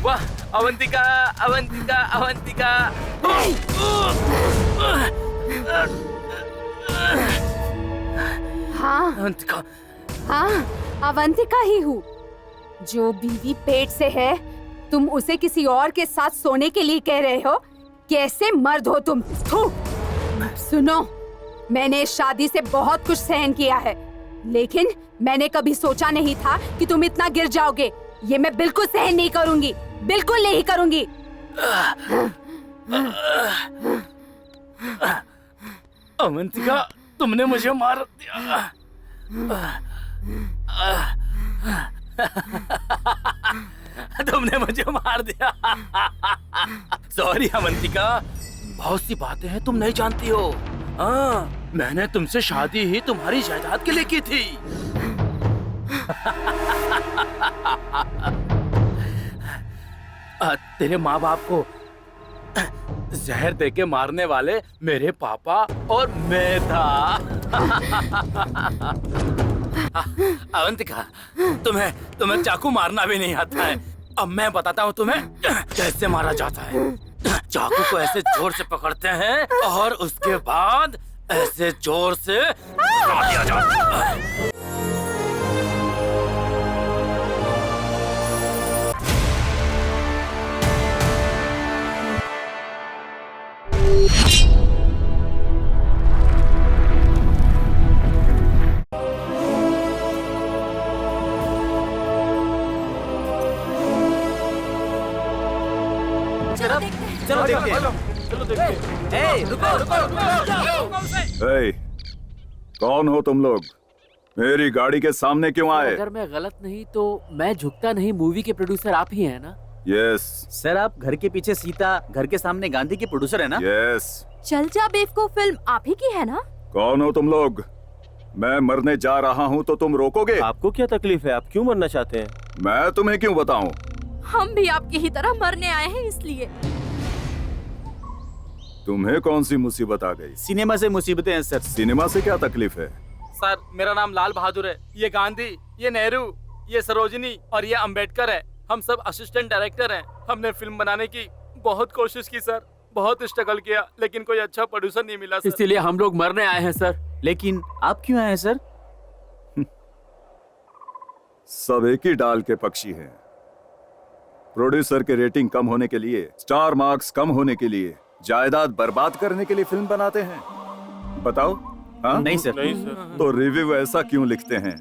वाह, अवंतिका, अवंतिका, अवंतिका। हाँ अवंतिका, हाँ, अवंतिका ही हूँ। जो बीवी पेट से है, तुम उसे किसी और के साथ सोने के लिए कह रहे हो? कैसे मर्द हो तुम? थू। सुनो, मैंने इस शादी से बहुत कुछ सहन किया है, लेकिन मैंने कभी सोचा नहीं था कि तुम इतना गिर जाओगे। ये मैं बिल्कुल सहन नहीं करूंगी, बिल्कुल नहीं करूंगी। अवंतिका, तुमने मुझे मार दिया। तुमने मुझे मार दिया। सॉरी अवंतिका, बहुत सी बातें हैं तुम नहीं जानती हो। हाँ, मैंने तुमसे शादी ही तुम्हारी जायदाद के लिए की थी। तेरे माँ बाप को जहर देके मारने वाले मेरे पापा और मैं था। अवंतिका, तुम्हें चाकू मारना भी नहीं आता है। अब मैं बताता हूँ तुम्हें कैसे मारा जाता है। चाकू को ऐसे जोर से पकड़ते हैं और उसके बाद ऐसे जोर से मार दिया जाता है। चलो देखते हैं। ए, कौन हो तुम लोग? मेरी गाड़ी के सामने क्यों आए? अगर मैं गलत नहीं तो मैं झुकता नहीं मूवी के प्रोड्यूसर आप ही हैं ना? यस सर, आप घर के पीछे सीता, घर के सामने गांधी के प्रोड्यूसर है ना? यस। चल जा बेवकूफ फिल्म आप ही की है ना? कौन हो तुम लोग? मैं मरने जा रहा हूँ तो तुम रोकोगे? आपको क्या तकलीफ है? आप क्यों मरना चाहते हैं? मैं तुम्हें क्यों बताऊं? हम भी आपकी ही तरह मरने आए हैं इसलिए। तुम्हें कौन सी मुसीबत आ गई? सिनेमा से मुसीबतें हैं सर। सिनेमा से क्या तकलीफ है? सर, मेरा नाम लाल बहादुर है। ये गांधी, ये नेहरू, ये सरोजिनी और ये अंबेडकर है। हम सब असिस्टेंट डायरेक्टर हैं। हमने फिल्म बनाने की बहुत कोशिश की सर, बहुत स्ट्रगल किया, लेकिन कोई अच्छा प्रोड्यूसर नहीं मिला सर। इसीलिए हम लोग मरने आए हैं सर। लेकिन आप क्यों आए हैं सर? सब एक ही डाल के पक्षी हैं। प्रोड्यूसर के रेटिंग कम होने के लिए, स्टार मार्क्स कम होने के लिए, जायदाद बर्बाद करने के लिए फिल्म बनाते हैं। बताओ। हाँ? नहीं सर। तो रिव्यू ऐसा क्यों लिखते हैं?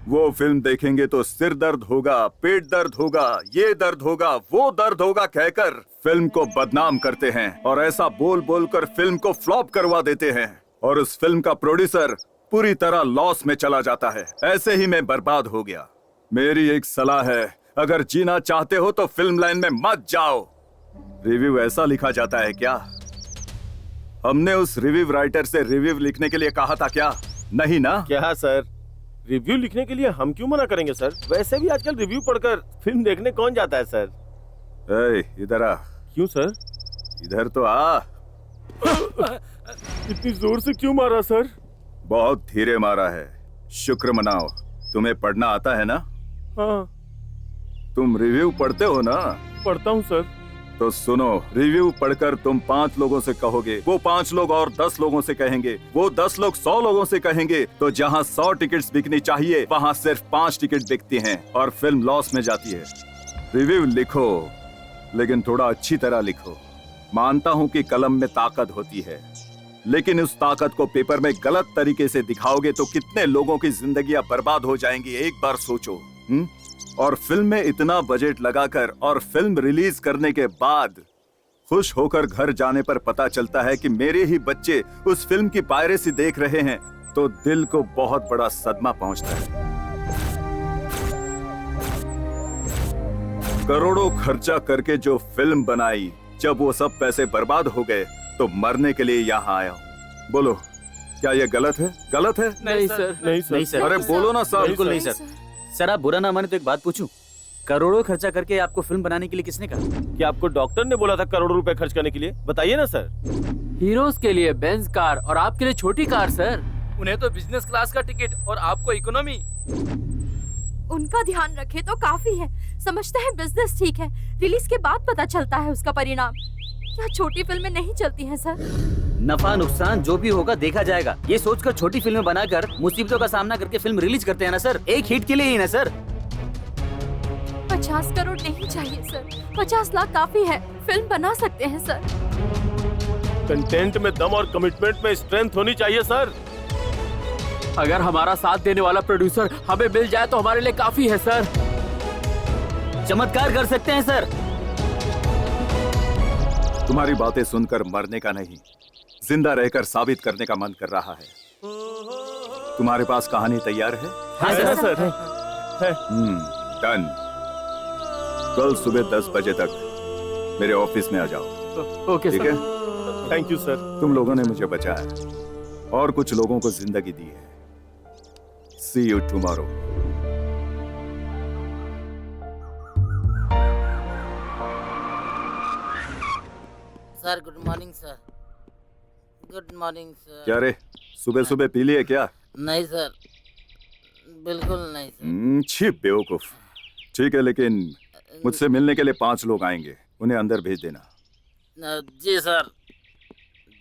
वो फिल्म देखेंगे तो सिर दर्द होगा, पेट दर्द होगा, ये दर्द होगा, वो दर्द होगा कहकर फिल्म को बदनाम करते हैं और ऐसा बोल बोल कर फिल्म को फ्लॉप करवा देते हैं और उस फिल्म का प्रोड्यूसर पूरी तरह लॉस में चला जाता है। ऐसे ही मैं बर्बाद हो गया। मेरी एक सलाह है, अगर जीना चाहते हो तो फिल्म लाइन में मत जाओ। रिव्यू ऐसा लिखा जाता है क्या? हमने उस रिव्यू राइटर से रिव्यू लिखने के लिए कहा था क्या? नहीं ना? क्या सर, रिव्यू लिखने के लिए हम क्यों मना करेंगे सर? वैसे भी आजकल रिव्यू पढ़कर फिल्म देखने कौन जाता है सर? इधर आ। क्यों सर? इधर तो आ। इतनी जोर से क्यों मारा सर? बहुत धीरे मारा है। शुक्र मनाओ, तुम्हें पढ़ना आता है ना? हाँ। तुम रिव्यू पढ़ते हो ना? पढ़ता हूँ सर। तो सुनो, रिव्यू पढ़कर तुम 5 लोगों से कहोगे, वो 5 लोग और 10 लोगों से कहेंगे, वो 10 लोग 100 लोगों से कहेंगे, तो जहाँ 100 टिकट्स बिकनी चाहिए वहाँ सिर्फ 5 टिकट बिकती हैं और फिल्म लॉस में जाती है। रिव्यू लिखो, लेकिन थोड़ा अच्छी तरह लिखो। मानता हूँ कि कलम में ताकत होती है, लेकिन उस ताकत को पेपर में गलत तरीके से दिखाओगे तो कितने लोगों की जिंदगियां बर्बाद हो जाएंगी, एक बार सोचो। और फिल्म में इतना बजट लगाकर और फिल्म रिलीज करने के बाद खुश होकर घर जाने पर पता चलता है कि मेरे ही बच्चे उस फिल्म की पायरेसी देख रहे हैं, तो दिल को बहुत बड़ा सदमा पहुंचता है। करोड़ों खर्चा करके जो फिल्म बनाई, जब वो सब पैसे बर्बाद हो गए तो मरने के लिए यहाँ आया हूँ। बोलो, क्या ये गलत है? गलत है? नहीं सर, नहीं सर। अरे बोलो ना सर। बिल्कुल नहीं सर। सर, आप बुरा ना माने तो एक बात पूछूं? करोड़ों खर्चा करके आपको फिल्म बनाने के लिए किसने कहा? क्या आपको डॉक्टर ने बोला था करोड़ों रुपए खर्च करने के लिए? बताइए ना सर। हीरोज के लिए बेंज कार और आपके लिए छोटी कार सर। उन्हें तो बिजनेस क्लास का टिकट और आपको इकोनॉमी। उनका ध्यान रखे तो काफी है। समझते हैं बिजनेस ठीक है, रिलीज के बाद पता चलता है उसका परिणाम। क्या छोटी फिल्में नहीं चलती हैं सर? नफा नुकसान जो भी होगा देखा जाएगा। ये सोचकर छोटी फिल्में बनाकर मुसीबतों का सामना करके फिल्म रिलीज करते हैं ना सर, एक हिट के लिए ही ना सर। 50 करोड़ नहीं चाहिए सर, 50 लाख काफी है, फिल्म बना सकते हैं सर। कंटेंट में दम और कमिटमेंट में स्ट्रेंथ होनी चाहिए सर। अगर हमारा साथ देने वाला प्रोड्यूसर हमें मिल जाए तो हमारे लिए काफी है सर। चमत्कार कर सकते हैं सर। तुम्हारी बातें सुनकर मरने का नहीं, जिंदा रहकर साबित करने का मन कर रहा है। तुम्हारे पास कहानी तैयार है? हाँ सर। डन। कल सुबह 10 बजे तक मेरे ऑफिस में आ जाओ। ओके ठीक सर। है? Thank you sir. तुम लोगों ने मुझे बचाया और कुछ लोगों को जिंदगी दी है। See you tomorrow. Sir good morning sir. Good morning sir. क्या रे, सुबह सुबह पी लिए क्या? नहीं सर, बिल्कुल नहीं सर। छी बेवकूफ। ठीक है, लेकिन मुझसे मिलने के लिए 5 लोग आएंगे, उन्हें अंदर भेज देना। जी सर।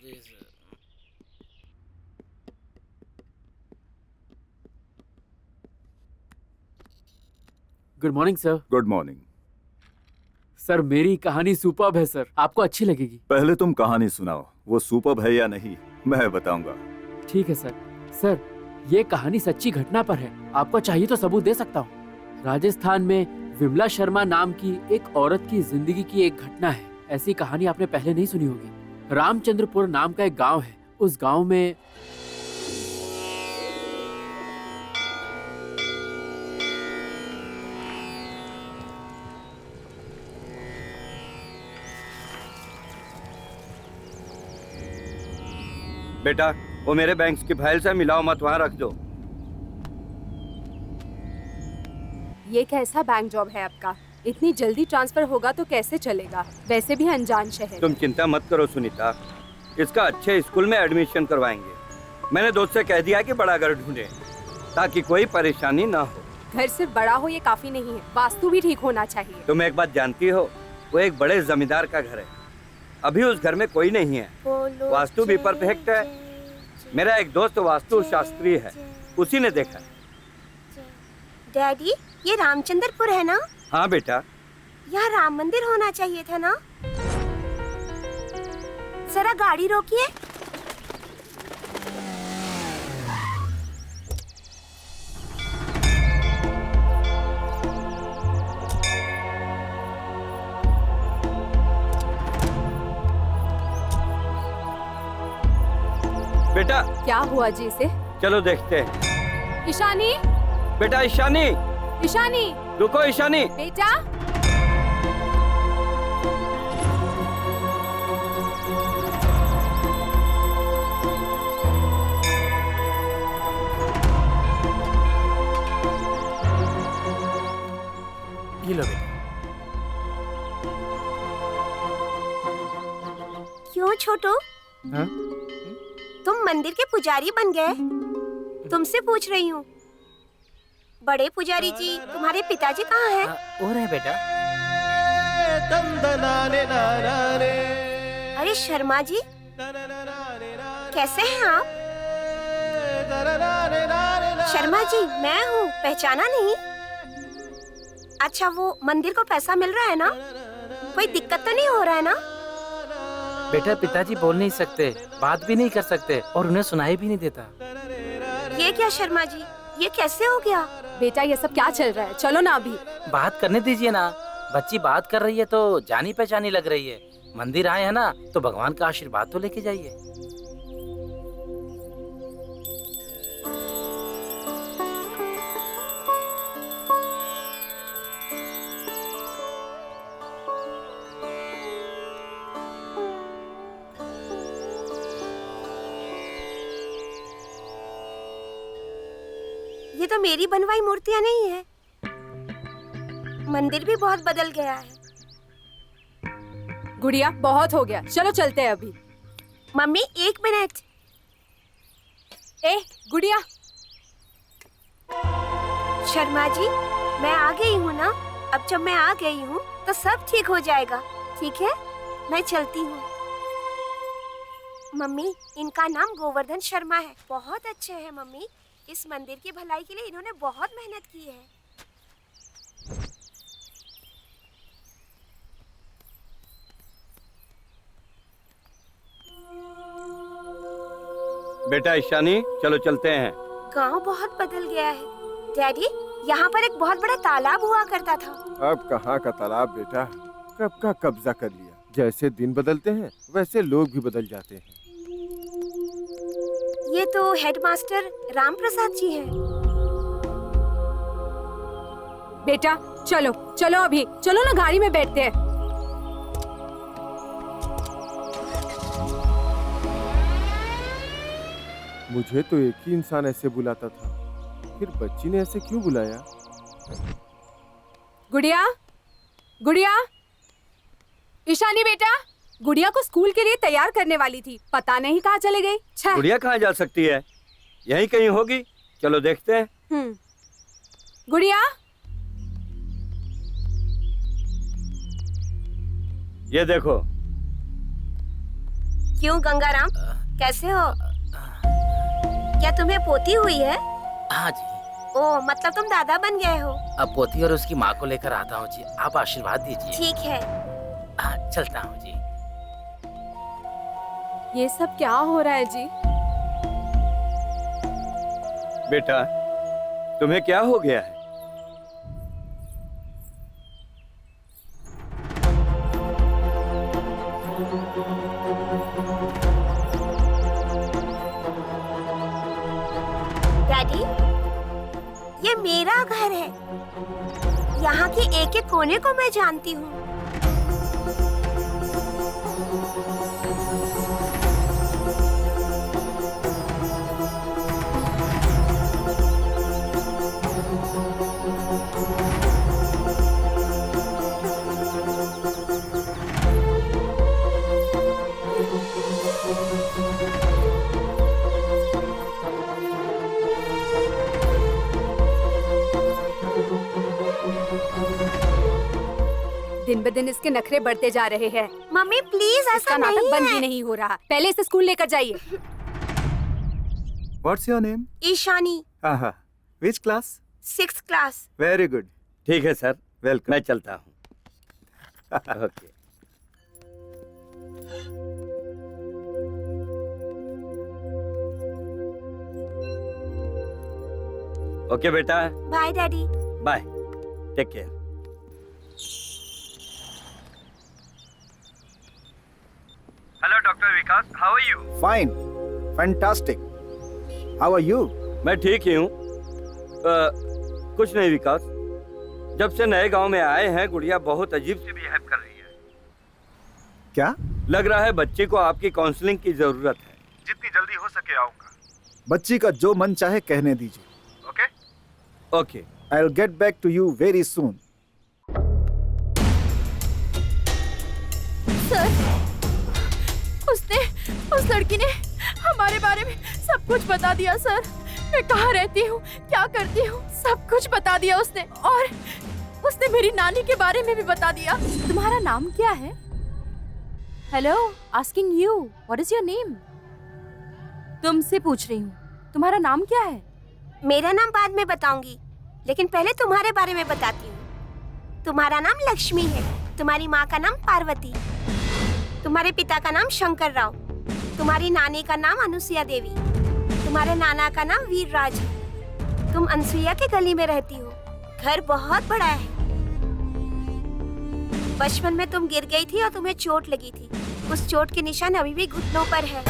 जी sir. Good morning sir. Good morning. Sir मेरी कहानी सुपर्ब है सर, आपको अच्छी लगेगी। पहले तुम कहानी सुनाओ, वो सुपर्ब है या नहीं मैं बताऊंगा। ठीक है सर। सर ये कहानी सच्ची घटना पर है, आपको चाहिए तो सबूत दे सकता हूँ। राजस्थान में विमला शर्मा नाम की एक औरत की जिंदगी की एक घटना है। ऐसी कहानी आपने पहले नहीं सुनी होगी। रामचंद्रपुर नाम का एक गांव है, उस गांव में बेटा वो मेरे बैंक की फाइल से मिलाओ मत, वहाँ रख दो। ये कैसा बैंक जॉब है आपका? इतनी जल्दी ट्रांसफर होगा तो कैसे चलेगा? वैसे भी अनजान शहर। तुम चिंता मत करो सुनीता, इसका अच्छे स्कूल में एडमिशन करवाएंगे। मैंने दोस्त से कह दिया कि बड़ा घर ढूंढे ताकि कोई परेशानी ना हो। घर सिर्फ बड़ा हो ये काफी नहीं है, वास्तु भी ठीक होना चाहिए। तुम एक बात जानती हो, वो एक बड़े जमींदार का घर है। अभी उस घर में कोई नहीं है, वास्तु भी परफेक्ट है। मेरा एक दोस्त वास्तु शास्त्री है, उसी ने देखा। डैडी ये रामचंद्रपुर है ना? हाँ बेटा। यहाँ राम मंदिर होना चाहिए था ना? जरा गाड़ी रोकिए। बेटा क्या हुआ जी इसे? चलो देखते हैं। ईशानी, बेटा ईशानी, ईशानी, रुको ईशानी। बेटा ये लो बेटा। क्यों छोटू? हाँ? तुम मंदिर के पुजारी बन गए? तुमसे पूछ रही हूँ। बड़े पुजारी जी, तुम्हारे पिताजी कहाँ हैं? और है बेटा। अरे शर्मा जी, कैसे हैं आप? शर्मा जी मैं हूँ, पहचाना नहीं? अच्छा वो मंदिर को पैसा मिल रहा है ना? कोई दिक्कत तो नहीं हो रहा है ना? बेटा पिताजी बोल नहीं सकते, बात भी नहीं कर सकते और उन्हें सुनाई भी नहीं देता। ये क्या शर्मा जी, ये कैसे हो गया? बेटा ये सब क्या चल रहा है? चलो ना अभी। बात करने दीजिए ना, बच्ची बात कर रही है तो जानी पहचानी लग रही है। मंदिर आए हैं ना तो भगवान का आशीर्वाद तो लेके जाइए। ये तो मेरी बनवाई मूर्तियाँ नहीं है। मंदिर भी बहुत बदल गया है। गुड़िया बहुत हो गया, चलो चलते हैं अभी। Mummy 1 minute. ए गुड़िया, शर्मा जी, मैं आ गई हूँ ना। अब जब मैं आ गई हूँ तो सब ठीक हो जाएगा। ठीक है, मैं चलती हूँ। मम्मी, इनका नाम गोवर्धन शर्मा है। बहुत अच्छे हैं मम्मी। इस मंदिर की भलाई के लिए इन्होंने बहुत मेहनत की है। बेटा ईशानी, चलो चलते हैं। गांव बहुत बदल गया है डैडी। यहाँ पर एक बहुत बड़ा तालाब हुआ करता था। अब कहाँ का तालाब बेटा, कब का कब्जा कर लिया। जैसे दिन बदलते हैं वैसे लोग भी बदल जाते हैं। ये तो हेडमास्टर राम प्रसाद जी हैं। बेटा चलो चलो, अभी चलो ना, गाड़ी में बैठते हैं। मुझे तो एक ही इंसान ऐसे बुलाता था, फिर बच्ची ने ऐसे क्यों बुलाया? गुड़िया, गुड़िया, ईशानी बेटा, गुड़िया को स्कूल के लिए तैयार करने वाली थी, पता नहीं कहाँ चले गई। छह। गुड़िया कहाँ जा सकती है? यहीं कहीं होगी, चलो देखते हैं। गुड़िया, ये देखो। क्यों गंगाराम, कैसे हो? क्या तुम्हें पोती हुई है? हाँ जी। ओ, मतलब तुम दादा बन गए हो। अब पोती और उसकी माँ को लेकर आता हूँ जी, आप आशीर्वाद दीजिए। ठीक है। हाँ, चलता हूँ जी। ये सब क्या हो रहा है जी? बेटा, तुम्हें क्या हो गया है? डैडी, ये मेरा घर है। यहाँ के एक एक कोने को मैं जानती हूँ। दिन ब दिन इसके नखरे बढ़ते जा रहे हैं। मम्मी प्लीज, ऐसा इसका नहीं नाटक बंद है। भी नहीं हो रहा। पहले इसे स्कूल लेकर जाइए। What's your name? Ishani, Aha. Which class? 6th class. Very good. ठीक है सर, Welcome. मैं चलता हूँ। ओके। ओके बेटा, bye daddy. Bye, take care. Hello doctor Vikas, how are you? Fine. Fantastic. How are you? मैं ठीक ही हूँ। कुछ नहीं विकास, जब से नए गांव में आए हैं गुड़िया बहुत अजीब से बिहेव कर रही है। क्या? लग रहा है बच्ची को आपकी काउंसलिंग की जरूरत है। जितनी जल्दी हो सके आऊंगा। बच्ची का जो मन चाहे कहने दीजिए। Okay? Okay. I'll get back to you very soon. Sir, उसने, उस लड़की ने हमारे बारे में सब कुछ बता दिया सर। मैं कहाँ रहती हूँ, क्या करती हूँ, सब कुछ बता दिया उसने। और उसने मेरी नानी के बारे में भी बता दिया। तुम्हारा नाम क्या है? Hello, asking you, what is your name? तुमसे पूछ रही हूँ, तुम्हारा नाम क्या है? मेरा नाम बाद में बताऊंगी, लेकिन पहले तुम्हारे बारे में बताती हूँ। तुम्हारा नाम लक्ष्मी है, तुम्हारी माँ का नाम पार्वती, तुम्हारे पिता का नाम शंकर राव, तुम्हारी नानी का नाम अनुसुईया देवी, तुम्हारे नाना का नाम वीरराज है। तुम अनसुईया के गली में रहती हो। घर बहुत बड़ा है। बचपन में तुम गिर गई थी और तुम्हें चोट लगी थी। उस चोट के निशान अभी भी घुटनों पर है।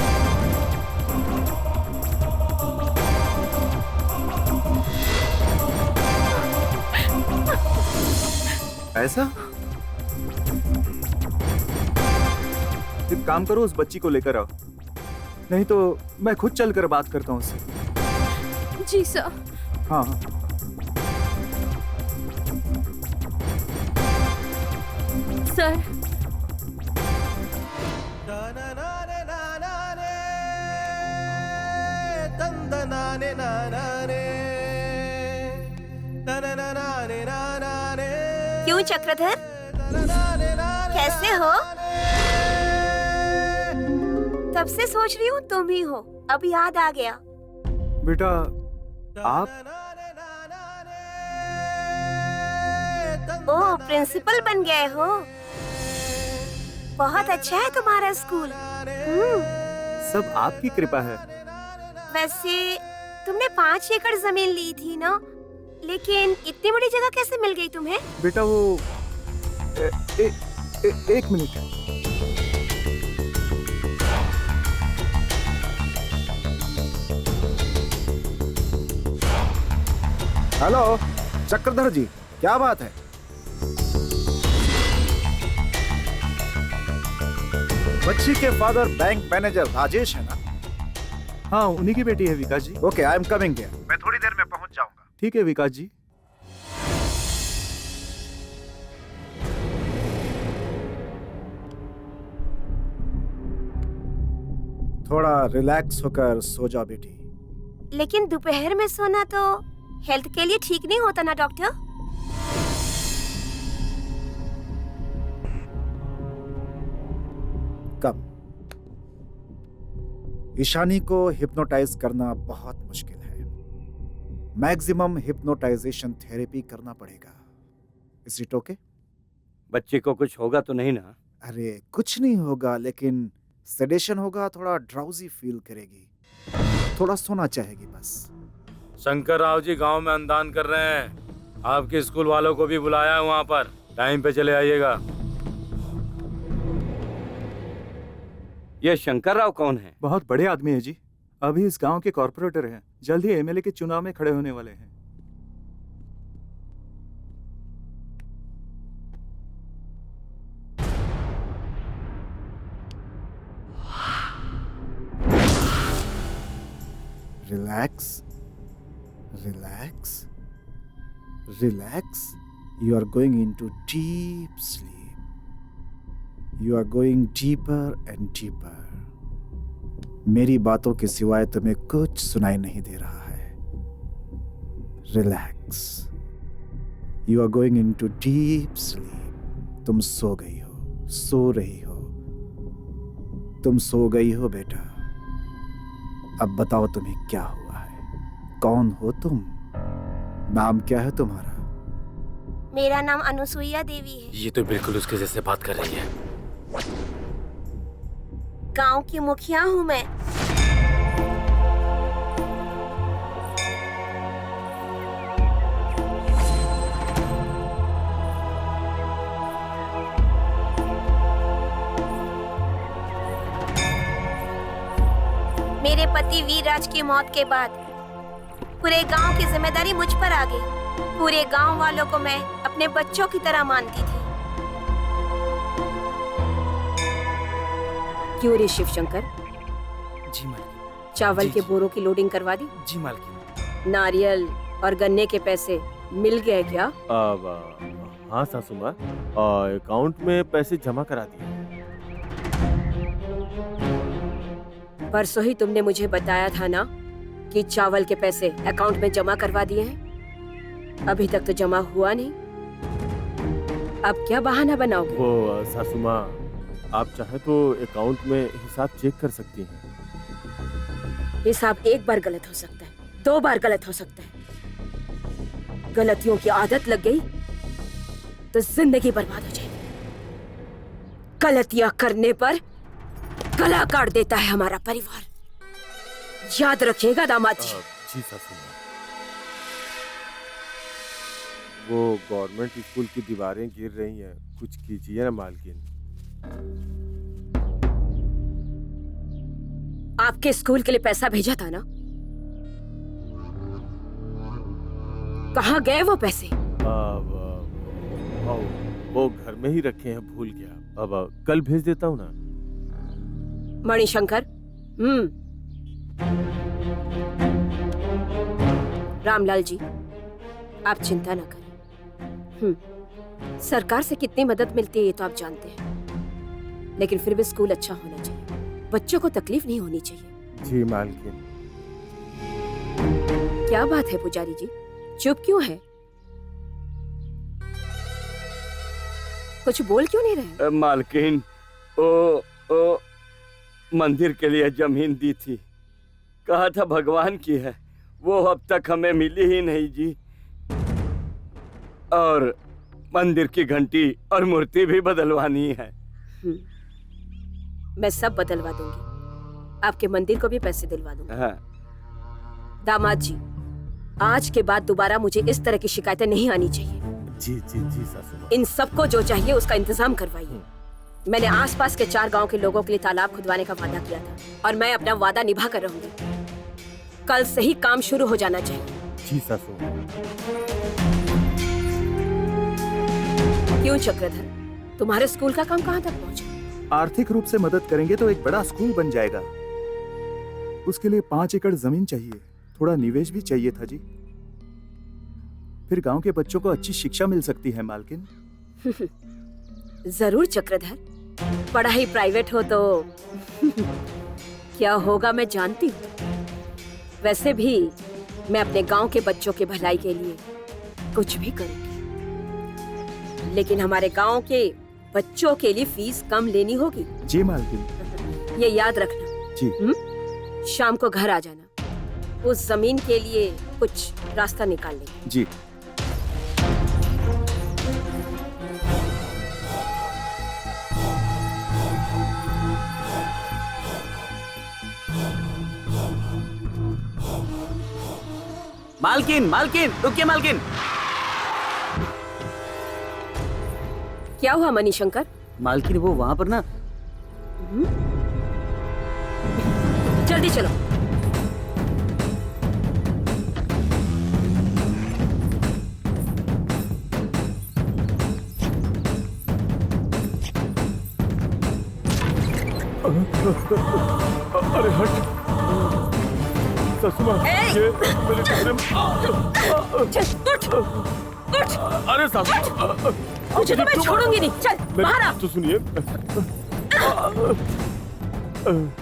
ऐसा? एक काम करो, उस बच्ची को लेकर आओ, नहीं तो मैं खुद चलकर बात करता हूँ उससे। जी सर। हाँ हाँ। सर, क्यों चक्रधर, कैसे हो? तब से सोच रही हूँ तुम ही हो, अब याद आ गया। बेटा आप ओह, प्रिंसिपल बन गए हो। बहुत अच्छा है तुम्हारा स्कूल। सब आपकी कृपा है। वैसे तुमने 5 एकड़ जमीन ली थी ना, लेकिन इतनी बड़ी जगह कैसे मिल गई तुम्हें? बेटा वो एक मिनट। हेलो चक्रधर जी, क्या बात है? बच्ची के फादर बैंक मैनेजर राजेश है ना? हाँ, उन्हीं की बेटी है Vikas ji. Okay, I am coming here. मैं थोड़ी देर में पहुंच जाऊंगा। ठीक है विकास जी। थोड़ा रिलैक्स होकर सो जाओ बेटी। लेकिन दोपहर में सोना तो हेल्थ के लिए ठीक नहीं होता ना डॉक्टर? कम। ईशानी को हिप्नोटाइज करना बहुत मुश्किल है। मैक्सिमम हिप्नोटाइजेशन थेरेपी करना पड़ेगा। Is it okay? बच्चे को कुछ होगा तो नहीं ना? अरे कुछ नहीं होगा, लेकिन सेडेशन होगा, थोड़ा ड्राउजी फील करेगी, थोड़ा सोना चाहेगी बस। शंकर राव जी गांव में अन्नदान कर रहे हैं, आपके स्कूल वालों को भी बुलाया है वहाँ पर, टाइम पे चले आइएगा। ये शंकर राव कौन है? बहुत बड़े आदमी है जी, अभी इस गांव के कॉर्पोरेटर हैं, जल्द ही एमएलए के चुनाव में खड़े होने वाले हैं। Relax, relax, relax. You are going into deep sleep. You are going deeper and deeper. मेरी बातों के सिवाय तुम्हें कुछ सुनाई नहीं दे रहा है। Relax. You are going into deep sleep. तुम सो गई हो, सो रही हो, तुम सो गई हो बेटा। अब बताओ तुम्हें क्या हुआ है? कौन हो तुम? नाम क्या है तुम्हारा? मेरा नाम अनुसुईया देवी है। ये तो बिल्कुल उसके जैसे बात कर रही है। गांव की मुखिया हूँ मैं। मेरे पति वीरराज की मौत के बाद पूरे गांव की जिम्मेदारी मुझ पर आ गई। पूरे गांव वालों को मैं अपने बच्चों की तरह मानती थी। क्यों रे शिवशंकर? जी मालकिन। चावल के बोरों की लोडिंग करवा दी? जी मालकिन। नारियल और गन्ने के पैसे मिल गए क्या? हाँ सासू माँ, अकाउंट में पैसे जमा करा दिए। परसों ही तुमने मुझे बताया था ना कि चावल के पैसे अकाउंट में जमा करवा दिए हैं। अभी तक तो जमा हुआ नहीं। अब क्या बहाना बनाओगे? वो सासू माँ, आप चाहे तो अकाउंट में हिसाब चेक कर सकती हैं। हिसाब एक बार गलत हो सकता है, 2 बार गलत हो सकता है। गलतियों की आदत लग गई तो जिंदगी बर्बाद हो जाएगी। गलतियां करने पर गला काट देता है हमारा परिवार। याद रखिएगा दामाद जी। जी सासू माँ। वो गवर्नमेंट स्कूल की दीवारें गिर रही हैं, कुछ कीजिए ना मालकिन। आपके स्कूल के लिए पैसा भेजा था ना? कहाँ गए वो पैसे? वो घर में ही रखे हैं, भूल गया। अब कल भेज देता हूँ ना। मणिशंकर, रामलाल जी, आप चिंता न करें। सरकार से कितनी मदद मिलती है ये तो आप जानते हैं, लेकिन फिर भी स्कूल अच्छा होना चाहिए, बच्चों को तकलीफ नहीं होनी चाहिए। जी मालकिन। क्या बात है पुजारी जी, चुप क्यों है? कुछ बोल क्यों नहीं रहे? मालकिन, ओ मंदिर के लिए जमीन दी थी, कहा था भगवान की है, वो अब तक हमें मिली ही नहीं जी। और मंदिर की घंटी और मूर्ति भी बदलवानी है। मैं सब बदलवा दूंगी, आपके मंदिर को भी पैसे दिलवा दूंगी। हाँ। दामाद जी, आज के बाद दोबारा मुझे इस तरह की शिकायतें नहीं आनी चाहिए। जी जी जी सासू माँ। इन सबको जो चाहिए उसका इंतजाम करवाइए। मैंने आसपास के 4 गांव के लोगों के लिए तालाब खुदवाने का वादा किया था और मैं अपना वादा निभा कर रहूंगी। कल से ही काम शुरू हो जाना चाहिए। जी सासू माँ। क्यों चक्रधर, तुम्हारे स्कूल का काम कहाँ तक पहुँचा? आर्थिक रूप से मदद करेंगे तो एक बड़ा स्कूल बन जाएगा। उसके लिए 5 एकड़ जमीन चाहिए, थोड़ा निवेश भी चाहिए था जी। फिर गांव के बच्चों को अच्छी शिक्षा मिल सकती है मालकिन। जरूर चक्रधर, पढ़ाई प्राइवेट हो तो क्या होगा मैं जानती हूँ। वैसे भी मैं अपने गांव के बच्चों के भलाई के लिए कुछ भी करूंगी, लेकिन हमारे गांव के बच्चों के लिए फीस कम लेनी होगी। जी मालकिन। ये याद रखना जी। शाम को घर आ जाना, उस जमीन के लिए कुछ रास्ता निकाल लेंगे। जी। मालकिन, मालकिन, रुकिए मालकिन। क्या हुआ मणिशंकर? मालकिन, वो वहाँ पर ना। जल्दी चलो। अरे हट सासू माँ, ये मेरे कमरे में। उठ। अरे सासू, मुझे तो मैं छोड़ूंगी नहीं। चल बाहर आ। तो सुनिए,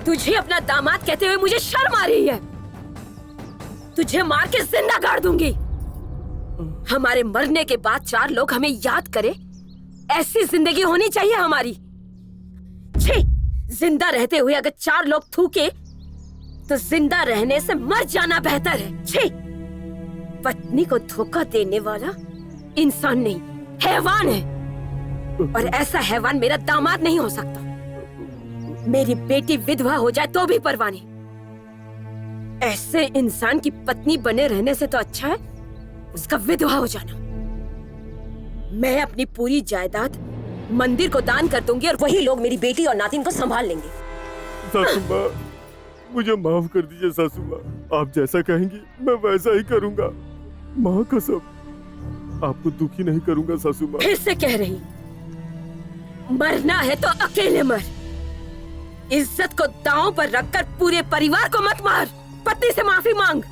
तुझे अपना दामाद कहते हुए मुझे शर्म आ रही है। तुझे मार के जिंदा गाड़ दूंगी। हमारे मरने के बाद 4 लोग हमें याद करे, ऐसी जिंदगी होनी चाहिए हमारी। छी, जिंदा रहते हुए अगर 4 लोग थूके तो जिंदा रहने से मर जाना बेहतर है। छी, पत्नी को धोखा देने वाला इंसान नहीं, हैवान है। और ऐसा हैवान मेरा दामाद नहीं हो सकता। मेरी बेटी विधवा हो जाए तो भी परवाह नहीं। ऐसे इंसान की पत्नी बने रहने से तो अच्छा है उसका विधवा हो जाना। मैं अपनी पूरी जायदाद मंदिर को दान कर दूंगी और वही लोग मेरी बेटी और नातिन को संभाल लेंगे। सासू माँ, मुझे माफ कर दीजिए सासू माँ। आप जैसा कहेंगी मैं वैसा ही करूँगा। माँ कसम, आपको दुखी नहीं करूँगा सासू माँ। फिर से कह रही, मरना है तो अकेले मर। इज्जत को दांव पर रखकर पूरे परिवार को मत मार। पत्नी से माफी मांग,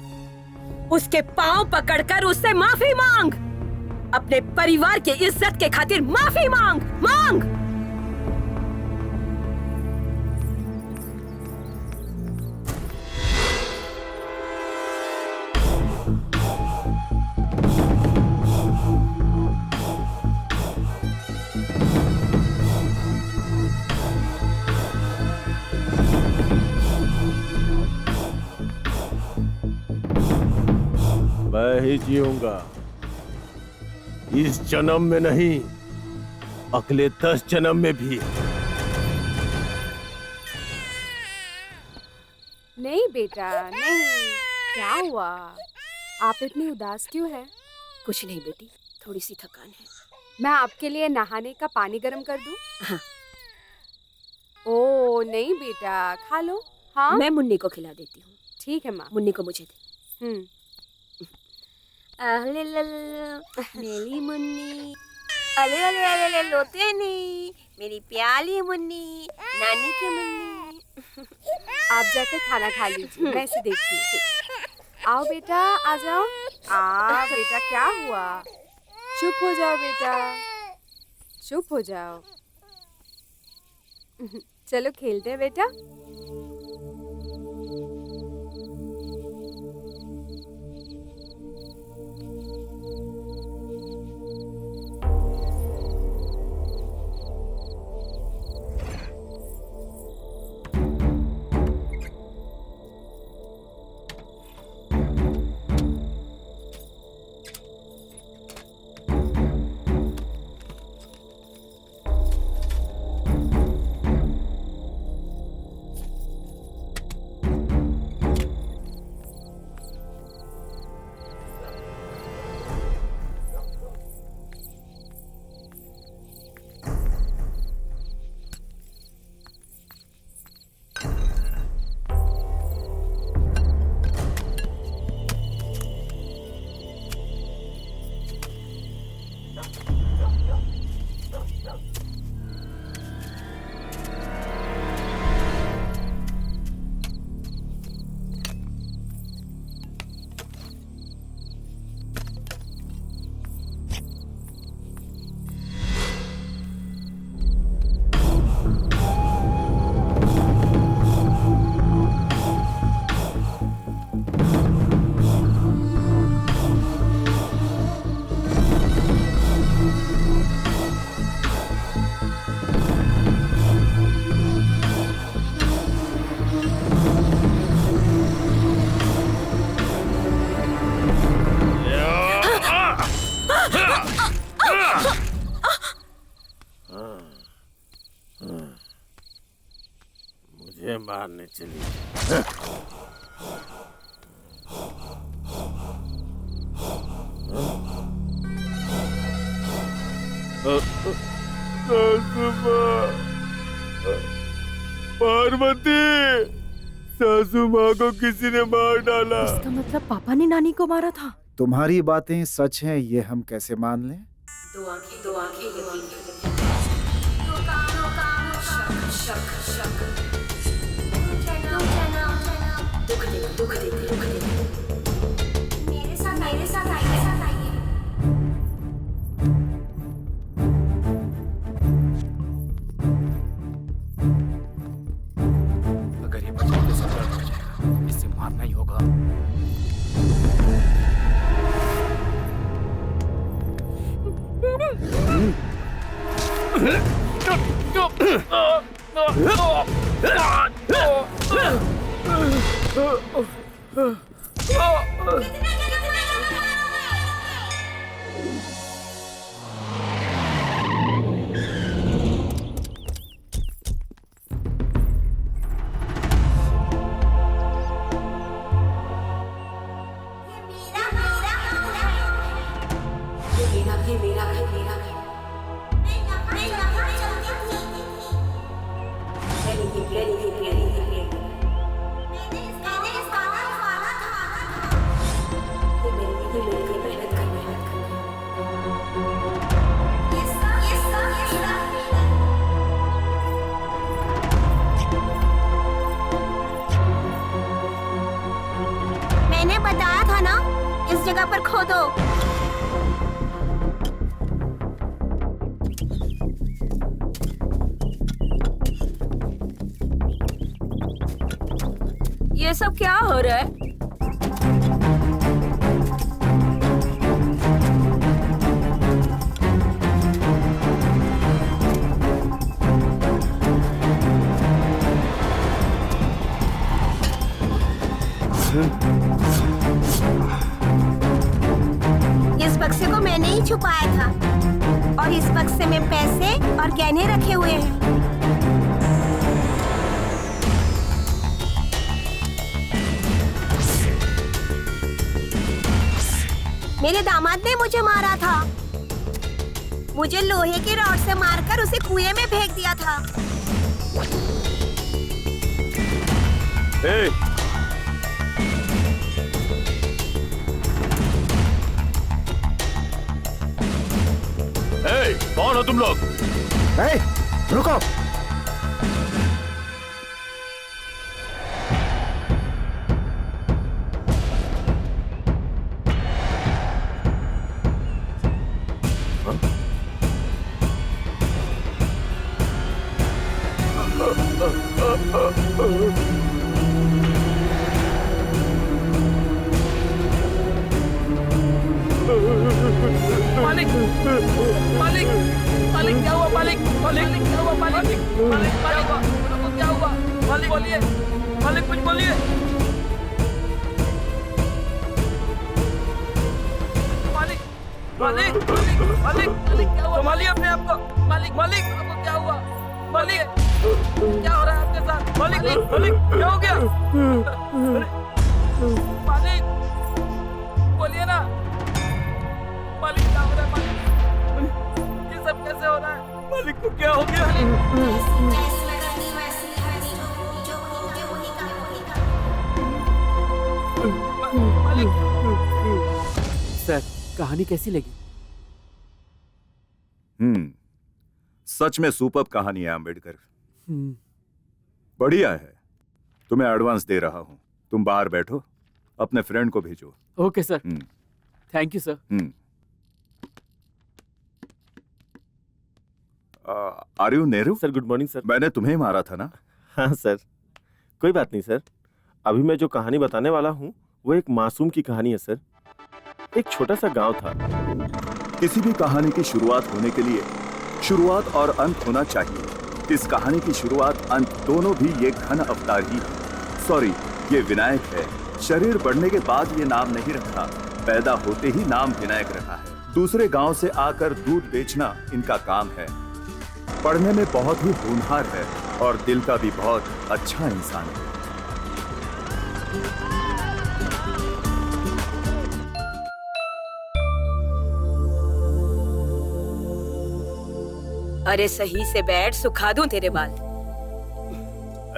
उसके पांव पकड़कर उससे माफी मांग। अपने परिवार की इज्जत के खातिर माफी मांग। मांग। मैं ही जीऊंगा, इस जन्म में नहीं, अगले 10 जन्म में भी। नहीं बेटा नहीं। क्या हुआ? आप इतनी उदास क्यों हैं? कुछ नहीं बेटी, थोड़ी सी थकान है। मैं आपके लिए नहाने का पानी गर्म कर दूं? हाँ। ओ नहीं बेटा, खा लो। हाँ, मैं मुन्नी को खिला देती हूँ। ठीक है माँ। मुन्नी को मुझे दे। मेरी मुन्नी, अले अले अले अले लोते नहीं, मेरी प्याली मुन्नी, नानी की मुन्नी। आप जाकर खाना खा लीजिए, मैं इसे देखती हूँ। आओ बेटा, आ जाओ। बेटा क्या हुआ? चुप हो जाओ बेटा, चुप हो जाओ। चलो खेलते हैं बेटा। मुझे मारने चली। पार्वती, सासू माँ को किसी ने मार डाला। इसका मतलब पापा ने नानी को मारा था। तुम्हारी बातें सच हैं ये हम कैसे मान लें? दो आंखें शक शक दुख देते मेरे साथ आइए। अगर ये बच्चा मेरे साथ लड़ पड़ जाएगा, इसे मारना ही होगा। मैंने बताया था ना, इस जगह पर खोदो। ये सब क्या हो रहा है? इस बक्से को मैंने ही छुपाया था और इस बक्से में पैसे और गहने रखे हुए हैं। मेरे दामाद ने मुझे मारा था। मुझे लोहे की रॉड से मारकर उसे कुएं में फेंक दिया था। कौन हो तुम लोग? रुको। मालिक मालिक मालिक क्या हुआ? मालिक मालिक क्या हुआ? मालिक मालिक मालिक क्या हुआ? मालिक बोलिए, मालिक कुछ बोलिए। मालिक मालिक मालिक मालिक मालिक क्या हुआ? संभालिए अपने आप को। मालिक मालिक आपको क्या हुआ? मालिक क्या हो रहा है आपके साथ? मालिक मालिक क्या हो गया? मालिक बोलिए ना। मालिक क्या हो रहा है? मालिक ये सब कैसे हो रहा है? मालिक को क्या हो गया? मालिक सर, कहानी कैसी लगी? सच में सुपर्ब कहानी है अम्बेडकर। हम्म, बढ़िया है। तुम्हें एडवांस दे रहा हूँ। तुम बाहर बैठो, अपने फ्रेंड को भेजो। Okay sir. Thank you sir. Are you Nehru? Sir good morning sir. मैंने तुम्हें मारा था ना? हाँ सर, कोई बात नहीं सर। अभी मैं जो कहानी बताने वाला हूँ वो एक मासूम की कहानी है सर। एक छोटा सा गांव था। किसी भी कहानी की शुरुआत होने के लिए शुरुआत और अंत होना चाहिए। इस कहानी की शुरुआत अंत दोनों भी ये घन अवतार ही है। सॉरी, ये विनायक है। शरीर बढ़ने के बाद ये नाम नहीं रखा, पैदा होते ही नाम विनायक रखा है। दूसरे गांव से आकर दूध बेचना इनका काम है। पढ़ने में बहुत ही होनहार है और दिल का भी बहुत अच्छा इंसान है। अरे सही से बैठ, सुखा दूं तेरे बाल।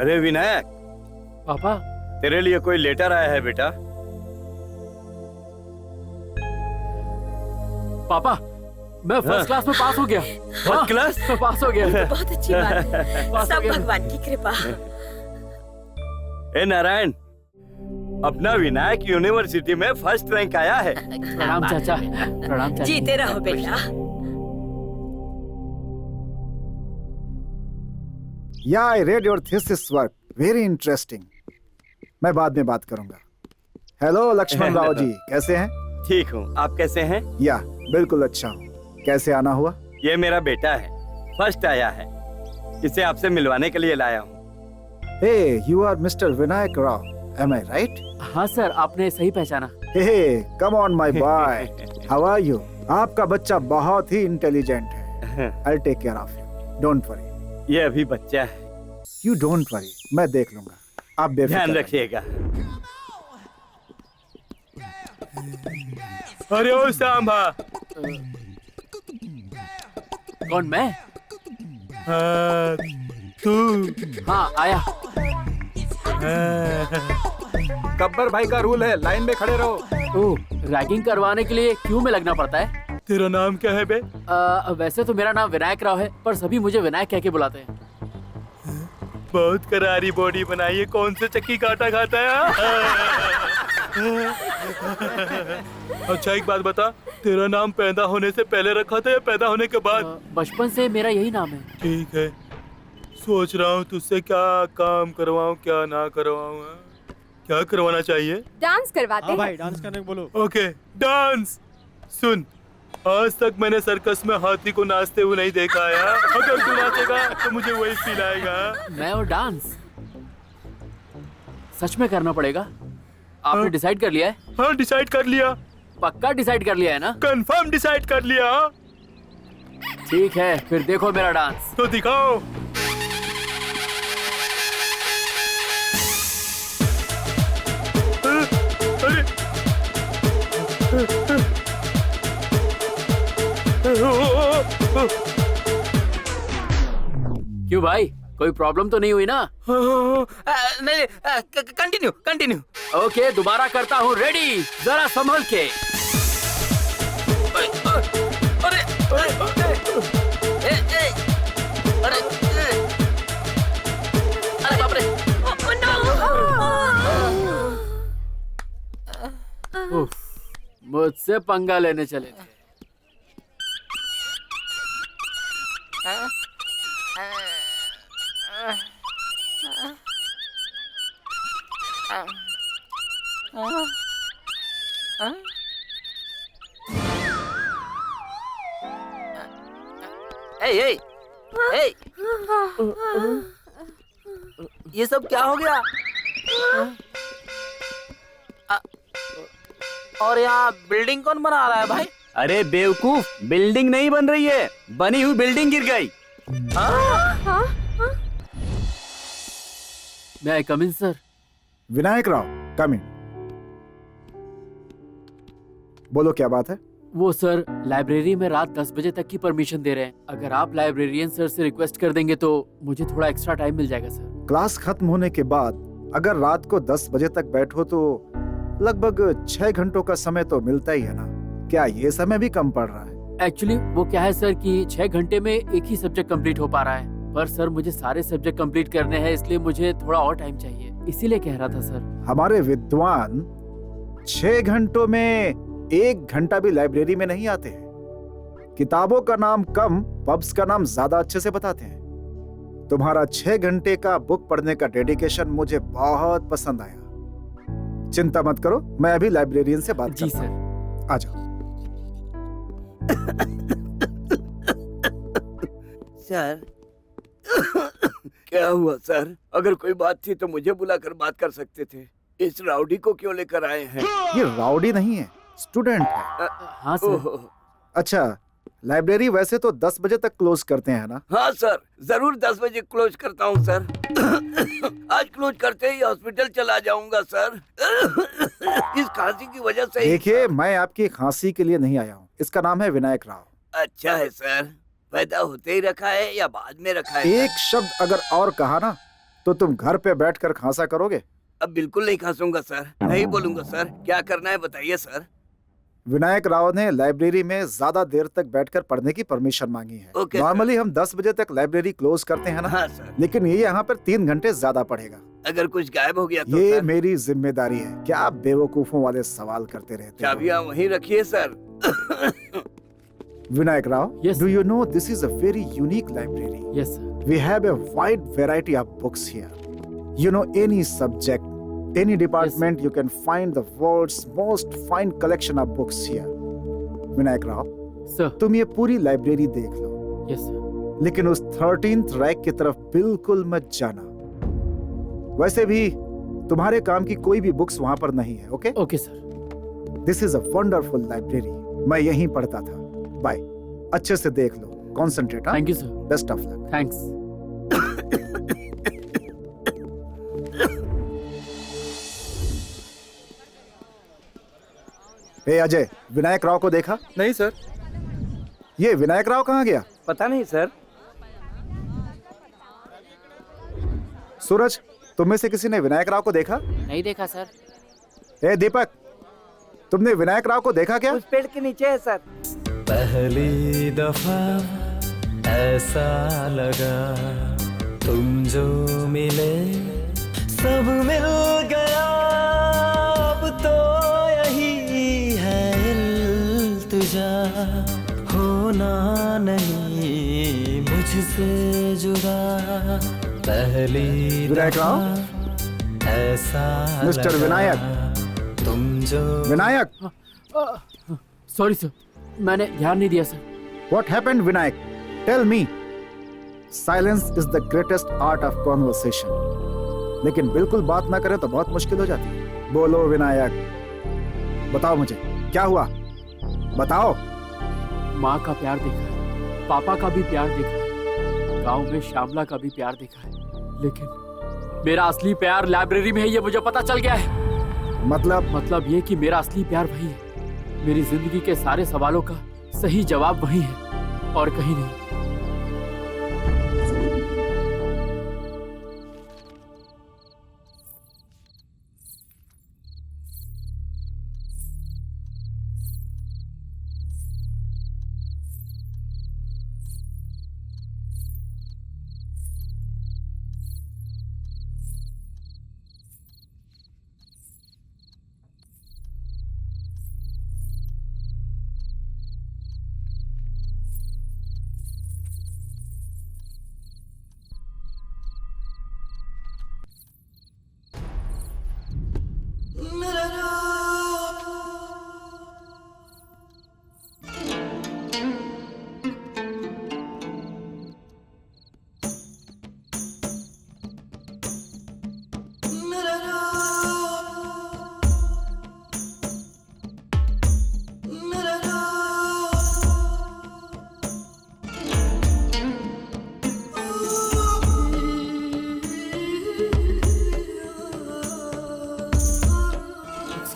अरे विनायक, पापा तेरे लिए कोई लेटर आया है बेटा। पापा मैं फर्स्ट क्लास में पास हो गया। फर्स्ट क्लास में पास हो गया। बहुत अच्छी बात है, पास हो सब गया। भगवान की कृपा। ए नारायण, अपना विनायक यूनिवर्सिटी में फर्स्ट रैंक आया है। प्रणाम चाचा, प्रणाम चाचा। जीते रहो बेटा। Yeah, I read your thesis work. Very interesting. मैं बाद में बात करूंगा। हेलो लक्ष्मण राव जी, कैसे हैं? ठीक हूँ, आप कैसे हैं? या बिल्कुल अच्छा हूँ। कैसे आना हुआ? ये मेरा बेटा है, फर्स्ट आया है, इसे आपसे मिलवाने के लिए लाया हूँ। Hey, you are Mr. Vinayak Rao. Am I right? हाँ सर, आपने सही पहचाना। Hey, come on my boy. How are you? आपका बच्चा बहुत ही इंटेलिजेंट है। I'll take care of you. Don't worry. ये अभी बच्चा है। You don't worry. मैं देख लूंगा। आप बेफिक्र ध्यान रहिए। रखिएगा। अरे ओ सांभा। कौन, मैं? हाँ, तू। हाँ आया। गब्बर भाई का रूल है, लाइन में खड़े रहो। ओह, रैगिंग करवाने के लिए क्यों में लगना पड़ता है? तेरा नाम क्या है बे? वैसे तो मेरा नाम विनायक राव है, पर सभी मुझे विनायक कह के बुलाते हैं। बहुत करारी बॉडी बनाई है, कौन से चक्की काटा खाता है? अच्छा एक बात बता, तेरा नाम पैदा होने से पहले रखा था या पैदा होने के बाद? बचपन से मेरा यही नाम है। ठीक है, सोच रहा हूँ तुझसे क्या काम करवाऊँ क्या ना करवाऊँ। क्या करवाना चाहिए? डांस करवाते हैं। भाई डांस करने को बोलो। Okay dance. सुन, आज तक मैंने सर्कस में हाथी को नाचते हुए नहीं देखा है। अगर तू नाचेगा तो मुझे वही फील आएगा। मैं और डांस सच में करना पड़ेगा। आपने डिसाइड कर लिया है? हाँ डिसाइड कर लिया। पक्का डिसाइड कर लिया है ना? कंफर्म डिसाइड कर लिया। ठीक है, फिर देखो मेरा डांस। तो दिखाओ। क्यों भाई, कोई प्रॉब्लम तो नहीं हुई ना? नहीं, कंटिन्यू कंटिन्यू। ओके, दोबारा करता हूँ। रेडी, जरा संभल के। अरे अरे बाप रे। उफ, मुझसे पंगा लेने चले थे। ये सब क्या हो गया? और यहाँ बिल्डिंग कौन बना रहा है भाई? अरे बेवकूफ, बिल्डिंग नहीं बन रही है, बनी हुई बिल्डिंग गिर गई। मैं आई कम इन सर? विनायक राव, कम इन। बोलो क्या बात है? वो सर, लाइब्रेरी में रात 10 बजे तक की परमिशन दे रहे हैं। अगर आप लाइब्रेरियन सर से रिक्वेस्ट कर देंगे तो मुझे थोड़ा एक्स्ट्रा टाइम मिल जाएगा सर। क्लास खत्म होने के बाद अगर रात को 10 बजे तक बैठो तो लगभग 6 घंटों का समय तो मिलता ही है ना। क्या ये समय भी कम पड़ रहा है? एक्चुअली वो क्या है सर कि 6 घंटे में एक ही सब्जेक्ट कंप्लीट हो पा रहा है, पर सर मुझे सारे सब्जेक्ट कंप्लीट करने हैं, इसलिए मुझे थोड़ा और टाइम चाहिए, इसीलिए कह रहा था सर। हमारे विद्वान 6 घंटों में 1 घंटा भी लाइब्रेरी में नहीं आते हैं। किताबों का नाम कम, पब्स का नाम ज्यादा अच्छे से बताते हैं। तुम्हारा 6 घंटे का बुक पढ़ने का डेडिकेशन मुझे बहुत पसंद आया। चिंता मत करो, मैं अभी लाइब्रेरियन से बात जी सर। आ जाओ। सर क्या हुआ सर? अगर कोई बात थी तो मुझे बुलाकर बात कर सकते थे। इस राउडी को क्यों लेकर आए हैं? ये राउडी नहीं है, स्टूडेंट है। हाँ सर। अच्छा, लाइब्रेरी वैसे तो 10 बजे तक क्लोज करते हैं ना? हाँ सर, जरूर 10 बजे क्लोज करता हूँ सर। आज क्लोज करते ही हॉस्पिटल चला जाऊंगा सर। इस खांसी की वजह से। देखिए, मैं आपकी खांसी के लिए नहीं आया हूँ। इसका नाम है विनायक राव। अच्छा है सर। पैदा होते ही रखा है या बाद में रखा है? एक शब्द अगर और कहा ना तो तुम घर पे बैठकर खांसा करोगे। अब बिल्कुल नहीं खांसूंगा सर, नहीं बोलूंगा सर। क्या करना है बताइए सर। विनायक राव ने लाइब्रेरी में ज्यादा देर तक बैठकर पढ़ने की परमिशन मांगी है। नॉर्मली हम 10 बजे तक लाइब्रेरी क्लोज करते हैं ना। हाँ सर। लेकिन ये यहाँ पर 3 घंटे ज्यादा पढ़ेगा। अगर कुछ गायब हो गया तो ये सर? मेरी जिम्मेदारी है। क्या आप बेवकूफों वाले सवाल करते रहते हो? चाबियां वहीं रखिए sir. Vinayak Rao, yes. Do you know this is a very unique library? Yes, sir. We have a wide variety of books here. You know, any subject, any department, you can find the world's most fine collection of books here. Vinayak Rao, sir. तुम ये पूरी library देख लो। Yes, sir. लेकिन उस 13th rack की तरफ बिल्कुल मत जाना। वैसे भी तुम्हारे काम की कोई भी बुक्स वहां पर नहीं है। Okay? Okay sir. This is a wonderful library. मैं यहीं पढ़ता था। बाय। अच्छे से देख लो। Concentrate. Thank you sir. Best of luck. Thanks. Hey Ajay, Vinayak Rao को देखा? नहीं सर। ये विनायक राव कहाँ गया? पता नहीं सर। सूरज, तुम में से किसी ने विनायक राव को देखा? नहीं देखा सर। हे दीपक, तुमने विनायक राव को देखा क्या? उस पेड़ के नीचे है सर। पहली दफा ऐसा लगा तुम जो मिले सब मिल गया। अब तो यही है इल्तिजा, होना नहीं मुझसे जुदा। पहली विनायक राव? ऐसा मिस्टर विनायक। तुम जो विनायक। सॉरी सर, मैंने ध्यान नहीं दिया sir. What happened, Vinayak? Tell me. Silence is the greatest art of conversation. लेकिन बिल्कुल बात ना करें तो बहुत मुश्किल हो जाती है। बोलो विनायक, बताओ मुझे क्या हुआ, बताओ। माँ का प्यार देखा है, पापा का भी प्यार देखा है, गांव में श्यामला का भी प्यार देखा है, लेकिन मेरा असली प्यार लाइब्रेरी में है, ये मुझे पता चल गया है। मतलब ये कि मेरा असली प्यार वही है। मेरी जिंदगी के सारे सवालों का सही जवाब वही है और कहीं नहीं।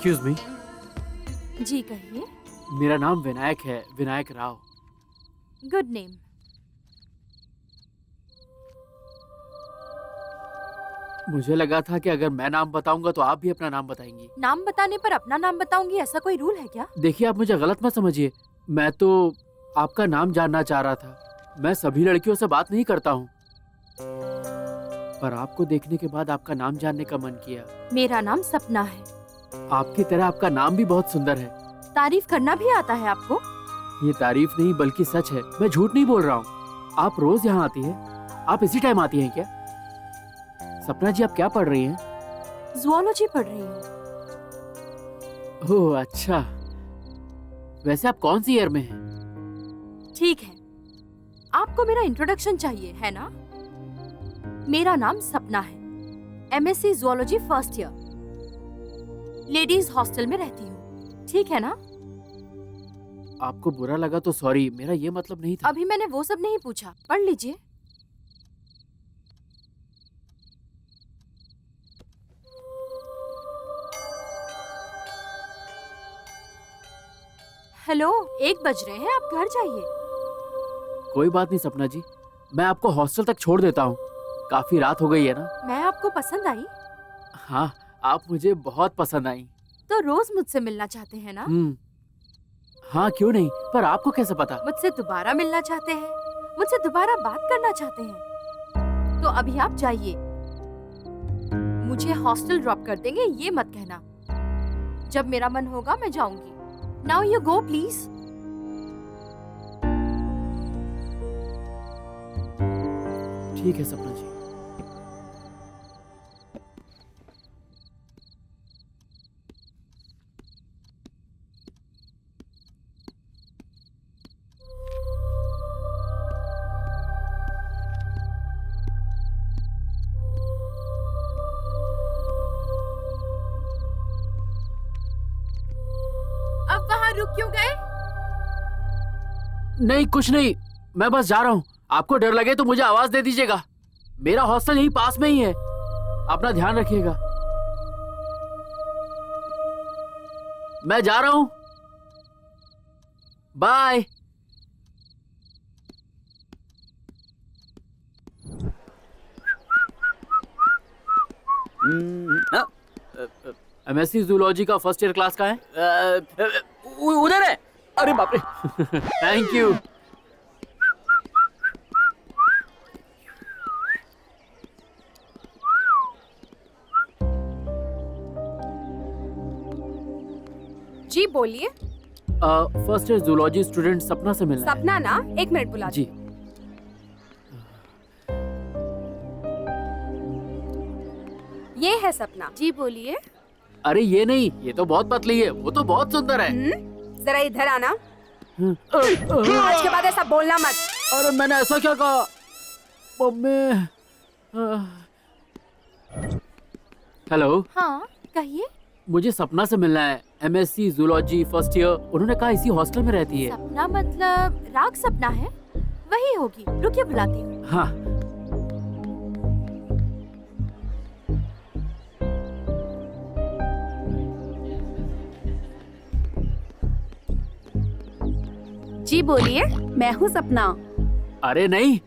Excuse me. जी कहिए। मेरा नाम विनायक है, विनायक राव। Good name. मुझे लगा था कि अगर मैं नाम बताऊंगा तो आप भी अपना नाम बताएंगी। नाम बताने पर अपना नाम बताऊंगी, ऐसा कोई रूल है क्या? देखिए, आप मुझे गलत मत समझिए, मैं तो आपका नाम जानना चाह रहा था। मैं सभी लड़कियों से बात नहीं करता हूँ, पर आपको देखने के बाद आपका नाम जानने का मन किया। मेरा नाम सपना है। आपकी तरह आपका नाम भी बहुत सुंदर है। तारीफ करना भी आता है आपको? ये तारीफ नहीं बल्कि सच है, मैं झूठ नहीं बोल रहा हूँ। आप रोज यहाँ आती है? आप इसी टाइम आती हैं क्या? सपना जी, आप क्या पढ़ रही हैं? ज़ूलॉजी पढ़ रही हूँ। ओह अच्छा, वैसे आप कौन सी ईयर में हैं? ठीक है, आपको मेरा इंट्रोडक्शन चाहिए है ना? मेरा नाम सपना है, MSc zoology first year, ladies hostel में रहती हूँ, ठीक है ना? आपको बुरा लगा तो सॉरी, मेरा ये मतलब नहीं था। अभी मैंने वो सब नहीं पूछा, पढ़ लीजिए। हेलो, 1 बज रहे हैं, आप घर जाइए। कोई बात नहीं सपना जी, मैं आपको हॉस्टल तक छोड़ देता हूँ। काफी रात हो गई है ना। मैं आपको पसंद आई? हाँ, आप मुझे बहुत पसंद आई। तो रोज मुझसे मिलना चाहते हैं ना? हाँ, क्यों नहीं, पर आपको कैसे पता? मुझसे दोबारा मिलना चाहते हैं, मुझसे दोबारा बात करना चाहते हैं। तो अभी आप जाइए, मुझे हॉस्टल ड्रॉप कर देंगे ये मत कहना। जब मेरा मन होगा मैं जाऊंगी। Now you go please. ठीक है सपना जी। अब वहाँ रुक क्यों गए? नहीं, कुछ नहीं, मैं बस जा रहा हूँ। आपको डर लगे तो मुझे आवाज दे दीजिएगा। मेरा हॉस्टल यहीं पास में ही है। अपना ध्यान रखिएगा। मैं जा रहा हूँ, बाय। एमएससी जूलॉजी का फर्स्ट ईयर क्लास का है? उधर है। अरे बाप रे। Thank you. जी बोलिए। फर्स्ट ईयर जूलॉजी स्टूडेंट सपना से मिलना है। सपना ना, 1 मिनट बुला जी। ये है सपना। जी बोलिए। अरे ये नहीं, ये तो बहुत पतली है, वो तो बहुत सुंदर है। जरा इधर आना। आज के बाद ऐसा बोलना मत। अरे मैंने ऐसा क्या कहा? मम्मी। हेलो। हाँ कहिए। मुझे सपना से मिलना है, एमएससी जूलॉजी फर्स्ट ईयर। उन्होंने कहा इसी हॉस्टल में रहती है। सपना मतलब राग सपना है? वही होगी, रुकिए बुलाती हूँ। हाँ। जी बोलिए। मैं हूँ सपना। अरे नहीं,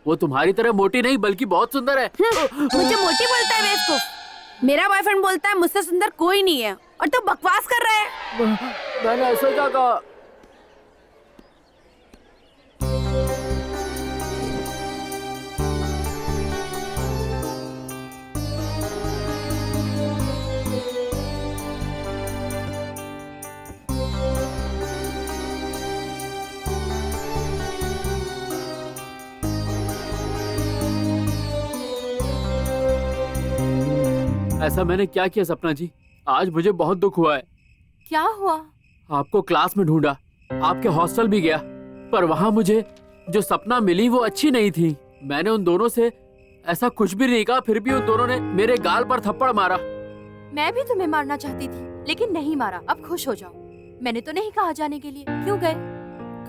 वो तुम्हारी तरह मोटी नहीं बल्कि बहुत सुंदर है। मुझे मोटी बोलता है बेवकूफ। मेरा बॉयफ्रेंड बोलता है मुझसे सुंदर कोई नहीं है, और तू बकवास कर रहा है। मैंने ऐसा क्या कहा? ऐसा मैंने क्या किया सपना जी? आज मुझे बहुत दुख हुआ है। क्या हुआ? आपको क्लास में ढूंढा, आपके हॉस्टल भी गया, पर वहाँ मुझे जो सपना मिली वो अच्छी नहीं थी। मैंने उन दोनों से ऐसा कुछ भी नहीं कहा, फिर भी उन दोनों ने मेरे गाल पर थप्पड़ मारा। मैं भी तुम्हें मारना चाहती थी, लेकिन नहीं मारा। अब खुश हो जाओ। मैंने तो नहीं कहा जाने के लिए। क्यों गए?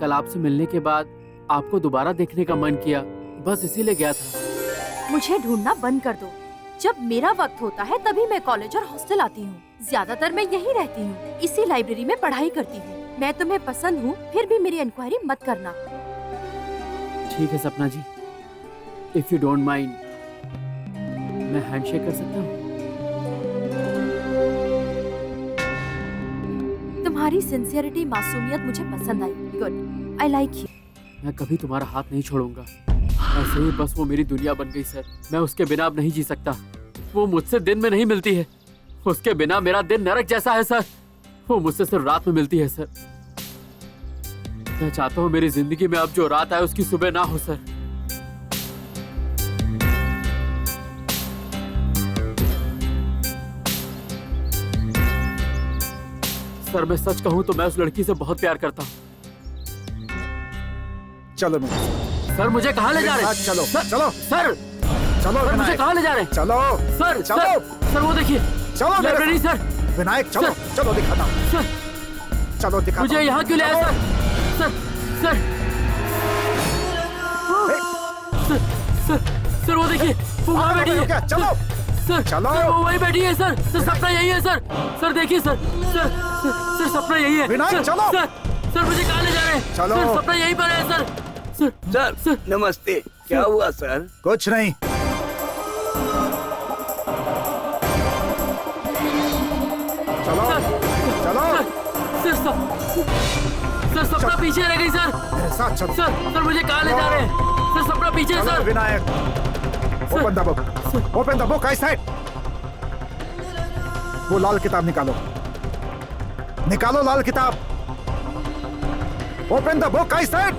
कल आपसे मिलने के बाद आपको दोबारा देखने का मन किया, बस इसीलिए गया था। मुझे ढूंढना बंद कर दो। जब मेरा वक्त होता है तभी मैं कॉलेज और हॉस्टल आती हूँ। ज्यादातर मैं यहीं रहती हूँ, इसी लाइब्रेरी में पढ़ाई करती हूँ। मैं तुम्हें पसंद हूँ, फिर भी मेरी इंक्वायरी मत करना। ठीक है Sapna ji, if you don't mind, मैं हैंडशेक कर सकता हूँ? तुम्हारी सिंसियरिटी, मासूमियत मुझे पसंद आई। Good, I like you. मैं कभी तुम्हारा हाथ नहीं छोड़ूंगा। ऐसे ही बस वो मेरी दुनिया बन गई सर। मैं उसके बिना अब नहीं जी सकता। वो मुझसे दिन में नहीं मिलती है, उसके बिना मेरा दिन नरक जैसा है सर। वो मुझसे सिर्फ रात में मिलती है सर। मैं चाहता हूँ मेरी जिंदगी में अब जो रात आए उसकी सुबह ना हो सर। सर मैं सच कहूँ तो मैं उस लड़की से बहुत प्यार करता हूँ। चलो मेरे साथ। सर मुझे कहाँ ले जा रहे हैं? चलो सर, चलो सर चलो सर, मुझे कहाँ ले जा रहे हैं? चलो सर चलो सर वो देखिए, चलो लाइब्रेरी सर। विनायक चलो चलो दिखाता हूँ। सर चलो दिखाता हूँ। मुझे यहाँ क्यों ले आए sir? Sir sir sir sir sir वो देखिए वो वहाँ बैठी है। चलो सर चलो। सर वो वही बैठी है सर। सर सपना यही है सर। सर देखिए सर सर सर सपना यही है। विनायक, सर, चलो। सर सर मुझे कहाँ ले जा रहे हैं? चलो। सर सपना यहीं पर है सर। सर सर नमस्ते। क्या हुआ सर? कुछ नहीं। चलो चलो। सर सपना पीछे रह गई सर। साथ चलो। सर सर मुझे कहाँ ले जा रहे हैं? सर सपना पीछे है चलो, sir. Vinayak open the book. Open the book. I side. वो लाल किताब निकालो। निकालो लाल किताब। Open the book. I side.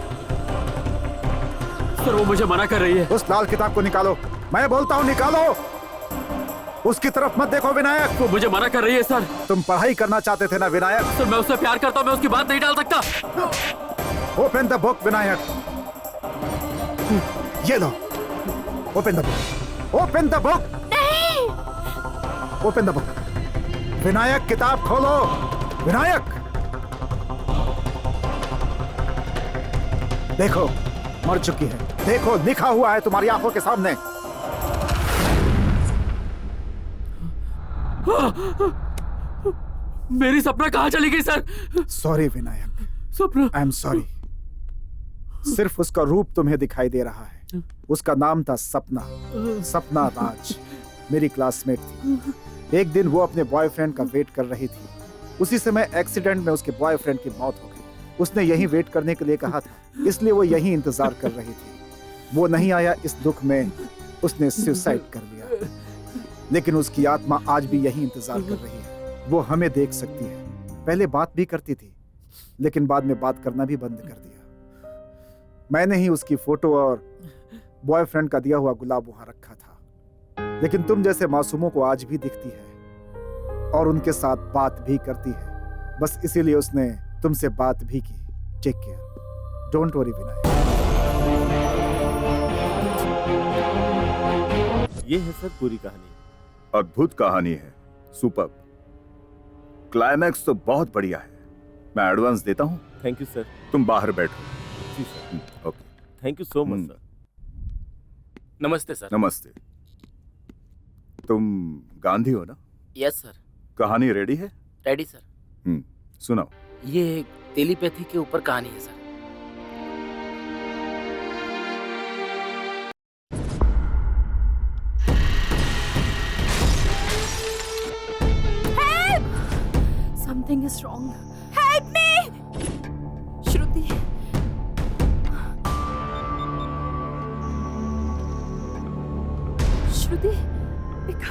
Sir वो मुझे मना कर रही है। उस लाल किताब को निकालो। मैं बोलता हूँ निकालो। उसकी तरफ मत देखो विनायक। वो मुझे मना कर रही है सर। तुम पढ़ाई करना चाहते थे ना विनायक? सर मैं उससे प्यार करता हूँ, मैं उसकी बात नहीं टाल सकता। Open the book Vinayak. ये लो। Open the book. Open the book. नहीं। Open the book. विनायक किताब खोलो। विनायक देखो मर चुकी है। देखो लिखा हुआ है तुम्हारी आंखों के सामने। मेरी सपना कहाँ चली गई सर? सॉरी विनायक। सपना। I am sorry. सिर्फ उसका रूप तुम्हें दिखाई दे रहा है। उसका नाम था सपना। सपना राज मेरी क्लासमेट थी। एक दिन वो अपने बॉयफ्रेंड का वेट कर रही थी। उसी समय एक्सीडेंट में उसके बॉयफ्रेंड की मौत हो गई। उसने यहीं वेट करने के लिए कहा था, इसलिए वो यहीं इंतजार कर रही थी। वो नहीं आया, इस दुख में उसने सुसाइड कर लिया। लेकिन उसकी आत्मा आज भी यहीं इंतजार कर रही है। वो हमें देख सकती है। पहले बात भी करती थी, लेकिन बाद में बात करना भी बंद कर दिया। मैंने ही उसकी फोटो और बॉयफ्रेंड का दिया हुआ गुलाब वहां रखा था। लेकिन तुम जैसे मासूमों को आज भी दिखती है और उनके साथ बात भी करती है। बस इसीलिए उसने तुमसे बात भी की। Take care. Don't worry Vinayak. ये है सर पूरी कहानी। अद्भुत कहानी है। सुपर। क्लाइमैक्स तो बहुत बढ़िया है। मैं एडवांस देता हूँ। Thank you sir. तुम बाहर बैठो। जी sir. Okay. Thank you so much sir. नमस्ते सर। नमस्ते। तुम गांधी हो ना? Yes sir. कहानी रेडी है? Ready sir. सुनाओ। ये टेलीपैथी के ऊपर कहानी है sir. Something is wrong. Help me! Shruti. Shruti, pick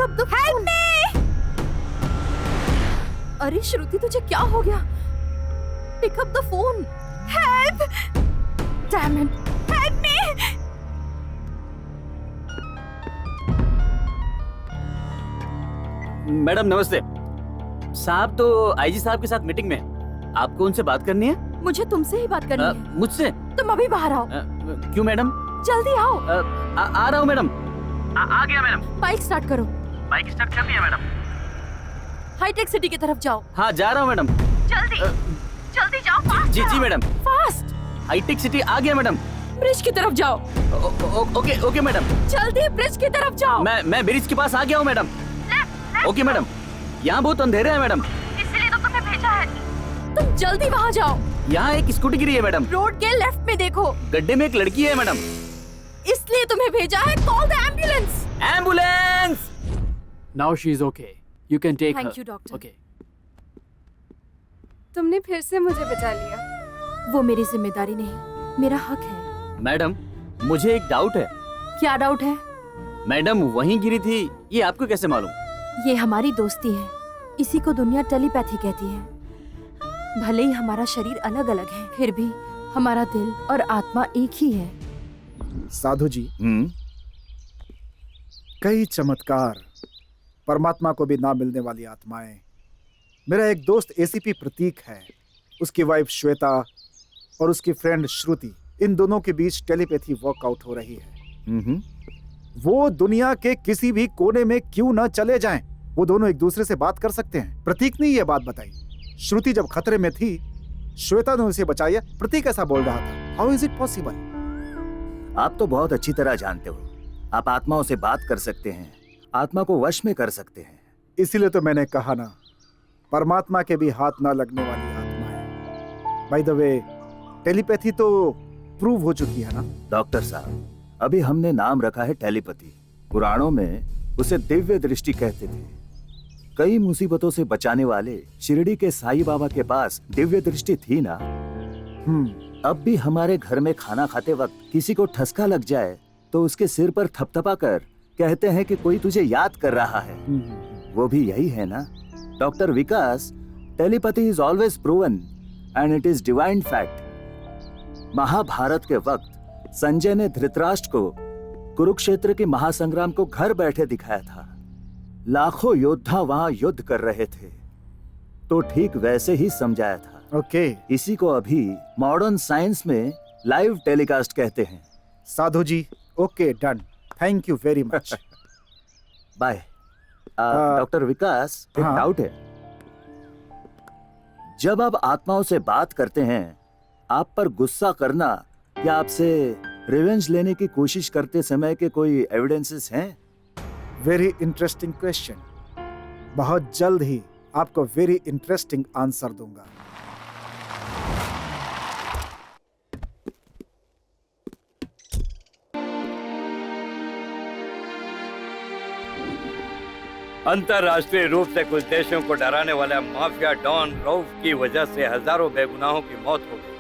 up the phone. Help me! अरे श्रुति तुझे क्या हो गया? Pick up the phone. Help! Damn it! Help me! Madam नमस्ते। साहब तो आईजी साहब के साथ मीटिंग में। आपको उनसे बात करनी है? मुझे तुमसे ही बात करनी है। मुझसे? तुम अभी बाहर आओ। क्यों मैडम? जल्दी आओ। आ रहा हूँ मैडम। आ गया मैडम। बाइक स्टार्ट करो। बाइक स्टार्ट कर दिया मैडम। हाईटेक सिटी की तरफ जाओ। हाँ जा रहा हूँ मैडम। जल्दी जल्दी जाओ। फास्ट जी मैडम। फास्ट। हाईटेक सिटी आ गया मैडम। ब्रिज की तरफ जाओ। Okay madam. जल्दी ब्रिज की तरफ जाओ। मैं ब्रिज के पास आ गया हूँ मैडम। Okay madam. यहाँ बहुत अंधेरे है मैडम। इसलिए तो तुम्हें भेजा है। तुम जल्दी वहाँ जाओ। यहाँ एक स्कूटी गिरी है मैडम। रोड के लेफ्ट में देखो। गड्ढे में एक लड़की है मैडम। इसलिए तुम्हें भेजा है। Call the ambulance. Ambulance. Now she is okay. You can take her. Thank you doctor. Okay. तुमने फिर से मुझे बचा लिया। वो मेरी जिम्मेदारी नहीं, मेरा हक है। मैडम मुझे एक डाउट है। क्या डाउट है? मैडम वहीं गिरी थी, ये आपको कैसे मालूम? ये हमारी दोस्ती है। इसी को दुनिया टेलीपैथी कहती है। भले ही हमारा शरीर अलग अलग है, फिर भी हमारा दिल और आत्मा एक ही है। साधु जी, कई चमत्कार, परमात्मा को भी ना मिलने वाली आत्माएं। मेरा एक दोस्त एसीपी प्रतीक है, उसकी वाइफ श्वेता और उसकी फ्रेंड श्रुति, इन दोनों के बीच टेलीपैथी वर्कआउट हो रही है। वो दुनिया के किसी भी कोने में क्यों न चले जाएं, वो दोनों एक दूसरे से बात कर सकते हैं। प्रतीक ने यह बात बताई। श्रुति जब खतरे में थी श्वेता ने उसे बचाया। प्रतीक ऐसा बोल रहा था। How is it possible? आप तो बहुत अच्छी तरह जानते हो, आप आत्माओं से बात कर सकते हैं, आत्मा को वश में कर सकते हैं। इसीलिए तो मैंने कहा ना, परमात्मा के भी हाथ ना लगने वाली आत्मा है। बाय द वे, टेलीपैथी तो प्रूव हो चुकी है ना? डॉक्टर साहब, अभी हमने नाम रखा है टेलीपैथी। पुराणों में उसे दिव्य दृष्टि कहते थे। कई मुसीबतों से बचाने वाले शिरडी के साईं बाबा के पास दिव्य दृष्टि थी ना। अब भी हमारे घर में खाना खाते वक्त किसी को ठसका लग जाए तो उसके सिर पर थपथपा कर कहते हैं कि कोई तुझे याद कर रहा है। वो भी यही है ना doctor Vikas? Telepathy is always proven and it is divine fact. Mahabharata के वक्त संजय ने धृतराष्ट्र को कुरुक्षेत्र के महासंग्राम को घर बैठे दिखाया था। लाखों योद्धा वहां युद्ध कर रहे थे, तो ठीक वैसे ही समझाया था। ओके। इसी को अभी मॉडर्न साइंस में लाइव टेलीकास्ट कहते हैं। Sadhu ji, okay, done, thank you very much. Bye. Doctor Vikas, एक डाउट है। जब आप आत्माओं से बात करते हैं, आप पर गुस्सा करना या आपसे रिवेंज लेने की कोशिश करते समय के कोई एविडेंसेस हैं? Very interesting question. बहुत जल्द ही आपको वेरी इंटरेस्टिंग आंसर दूंगा। अंतर्राष्ट्रीय रूप से कुछ देशों को डराने वाला माफिया डॉन रऊफ की वजह से हजारों बेगुनाहों की मौत हो गई।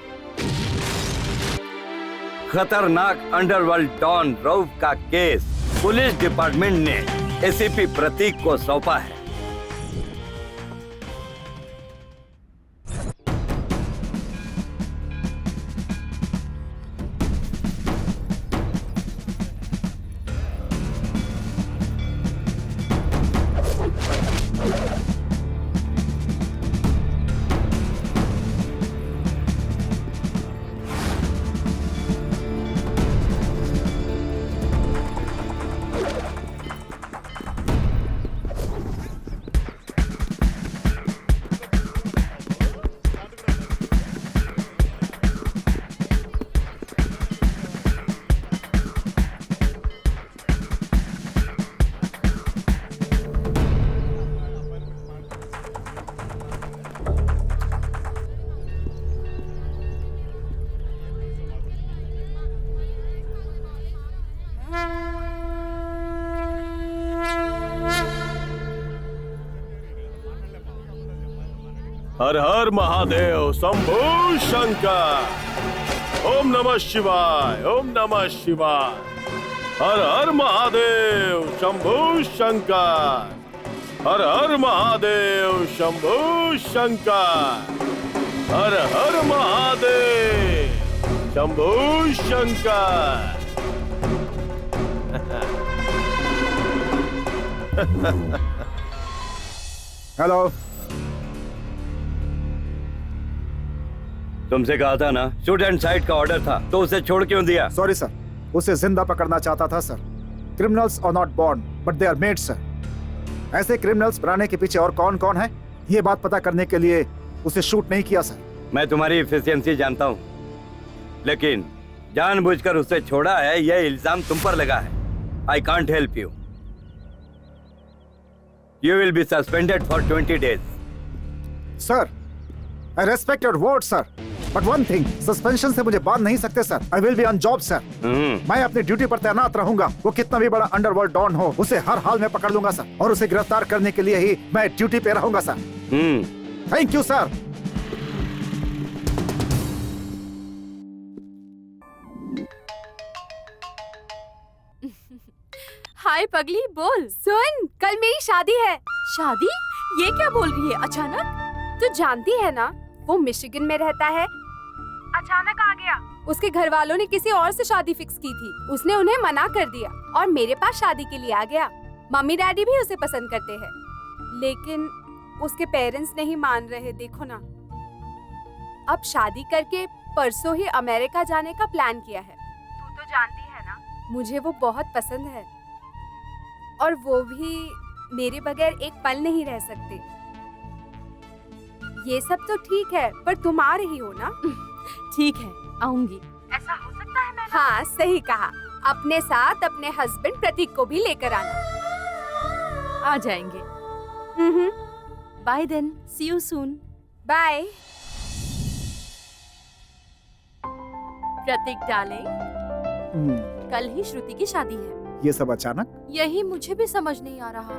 खतरनाक अंडरवर्ल्ड डॉन रऊफ का केस पुलिस डिपार्टमेंट ने एसीपी प्रतीक को सौंपा है। हर हर महादेव शंभू शंकर। ओम नमः शिवाय, ओम नमः शिवाय। हर हर महादेव शंभू शंकर। हर हर महादेव शंभू शंकर। हर हर महादेव शंभू शंकर। हेलो। तुमसे कहा था ना, शूट एंड साइड का ऑर्डर था, तो उसे छोड़ क्यों दिया? सॉरी सर, उसे जिंदा पकड़ना चाहता था sir. Criminals are not born but they are made sir. ऐसे क्रिमिनल्स बनाने के पीछे और कौन कौन है, ये बात पता करने के लिए उसे शूट नहीं किया सर। मैं तुम्हारी एफिशिएंसी जानता हूँ, लेकिन जानबूझकर उसे छोड़ा है, यह इल्जाम तुम पर लगा है। I can't help you. You will be suspended for 20 days। Sir, I respect your word sir, but one thing, suspension से मुझे बांध नहीं सकते sir. I will be on job sir. मैं अपनी ड्यूटी पर तैनात रहूंगा। वो कितना भी बड़ा अंडरवर्ल्ड डॉन हो, उसे हर हाल में पकड़ लूंगा सर, और उसे गिरफ्तार करने के लिए ही मैं ड्यूटी पे रहूंगा sir. Thank you sir. Hi पगली, बोल। सुन, कल मेरी शादी है। शादी? ये क्या बोल रही है अचानक? तू जानती है ना, वो मिशिगन में रहता है। अचानक आ गया। उसके घर वालों ने किसी और से शादी फिक्स की थी। उसने उन्हें मना कर दिया और मेरे पास शादी के लिए आ गया। मम्मी डैडी भी उसे पसंद करते हैं, लेकिन उसके पेरेंट्स नहीं मान रहे। देखो ना, अब शादी करके परसों ही अमेरिका जाने का प्लान किया है। तू तो जानती है ना, मुझे वो बहुत पसंद है, और वो भी मेरे बगैर एक पल नहीं रह सकते। ये सब तो ठीक है, पर तुम आ रही हो ना? ठीक है, आऊंगी। ऐसा हो सकता है मैडम? हाँ, सही कहा। अपने साथ अपने हस्बैंड प्रतीक को भी लेकर आना। आ जाएंगे। Bye then, see you soon. Bye. Prateek darling, कल ही श्रुति की शादी है। ये सब अचानक? यही मुझे भी समझ नहीं आ रहा।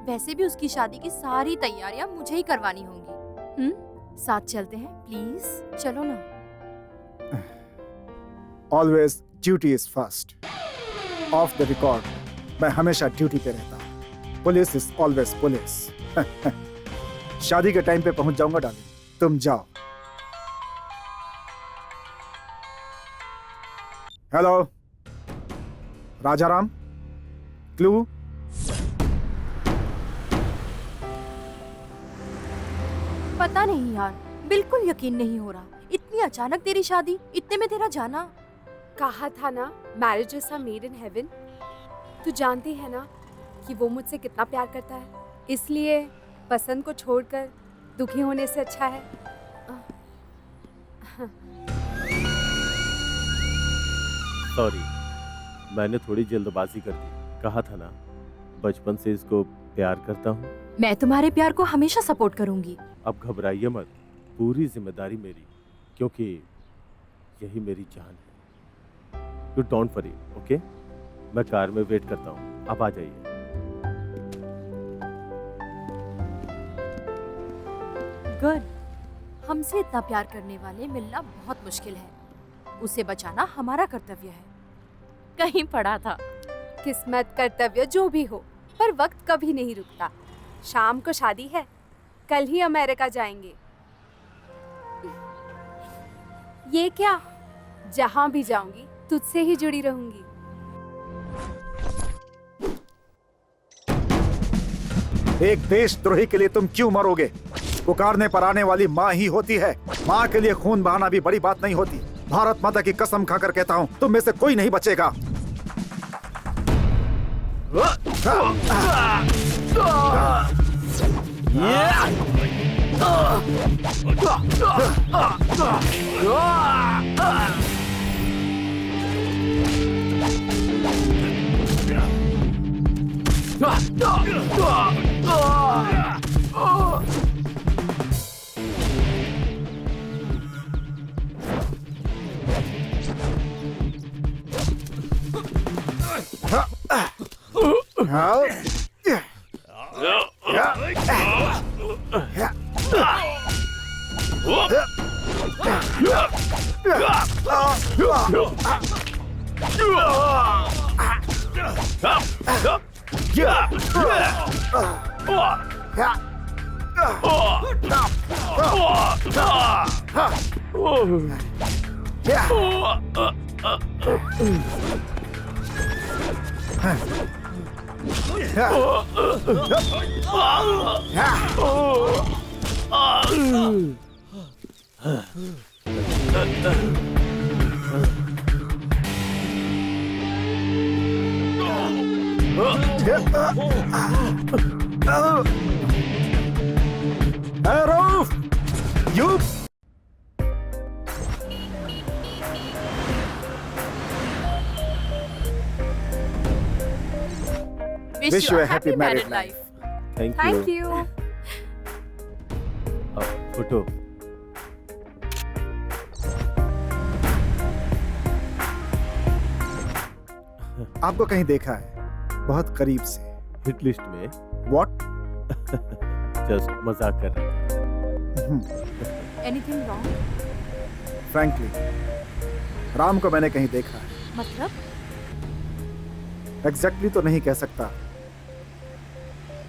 वैसे भी उसकी शादी की सारी तैयारियां मुझे ही करवानी होंगी। साथ चलते हैं प्लीज, चलो ना। Always duty is first. Of the record मैं हमेशा ड्यूटी पे रहता हूँ। Police is always police. शादी के टाइम पे पहुंच जाऊंगा डार्लिंग, तुम जाओ। Hello Rajaram, clue? पता नहीं यार, बिल्कुल यकीन नहीं हो रहा। इतनी अचानक तेरी शादी, इतने में तेरा जाना। कहा था ना, marriage is a made in heaven. तू जानती है ना कि वो मुझसे कितना प्यार करता है, इसलिए पसंद को छोड़कर दुखी होने से अच्छा है। सॉरी, मैंने थोड़ी जल्दबाजी कर दी। कहा था ना, बचपन से इसको प्यार करता हूँ। मैं तुम्हारे प्यार को हमेशा सपोर्ट करूंगी। अब घबराइए मत, पूरी जिम्मेदारी मेरी, क्योंकि यही मेरी जान है। You don't worry, okay? मैं कार में वेट करता हूँ, आप आ जाइए। गुड। हमसे इतना प्यार करने वाले मिलना बहुत मुश्किल है। उसे बचाना हमारा कर्तव्य है। कहीं पढ़ा था। किस्मत, कर्तव्य जो भी हो, पर वक्त कभी नहीं रुकता। शाम को शादी है, कल ही अमेरिका जाएंगे। ये क्या, जहाँ भी जाऊंगी तुझसे ही जुड़ी रहूंगी। एक देशद्रोही के लिए तुम क्यों मरोगे? पुकारने पर आने वाली माँ ही होती है। माँ के लिए खून बहाना भी बड़ी बात नहीं होती। भारत माता की कसम खाकर कहता हूँ, तुम में से कोई नहीं बचेगा। Arrow! You! Wish you a happy married life. Thank you. Photo. आपको कहीं देखा है, बहुत करीब से। हिट लिस्ट में। What? जस्ट मजाक कर रहा था। Anything wrong? Frankly, राम को मैंने कहीं देखा है। मतलब? Exactly तो नहीं कह सकता,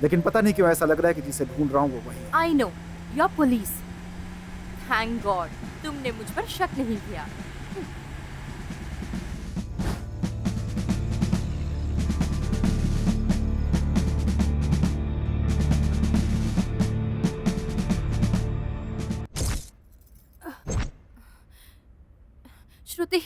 लेकिन पता नहीं क्यों ऐसा लग रहा है कि जिसे ढूंढ रहा हूँ वो वही। I know, you're police. Thank God, तुमने मुझ पर शक नहीं किया। श्रुति,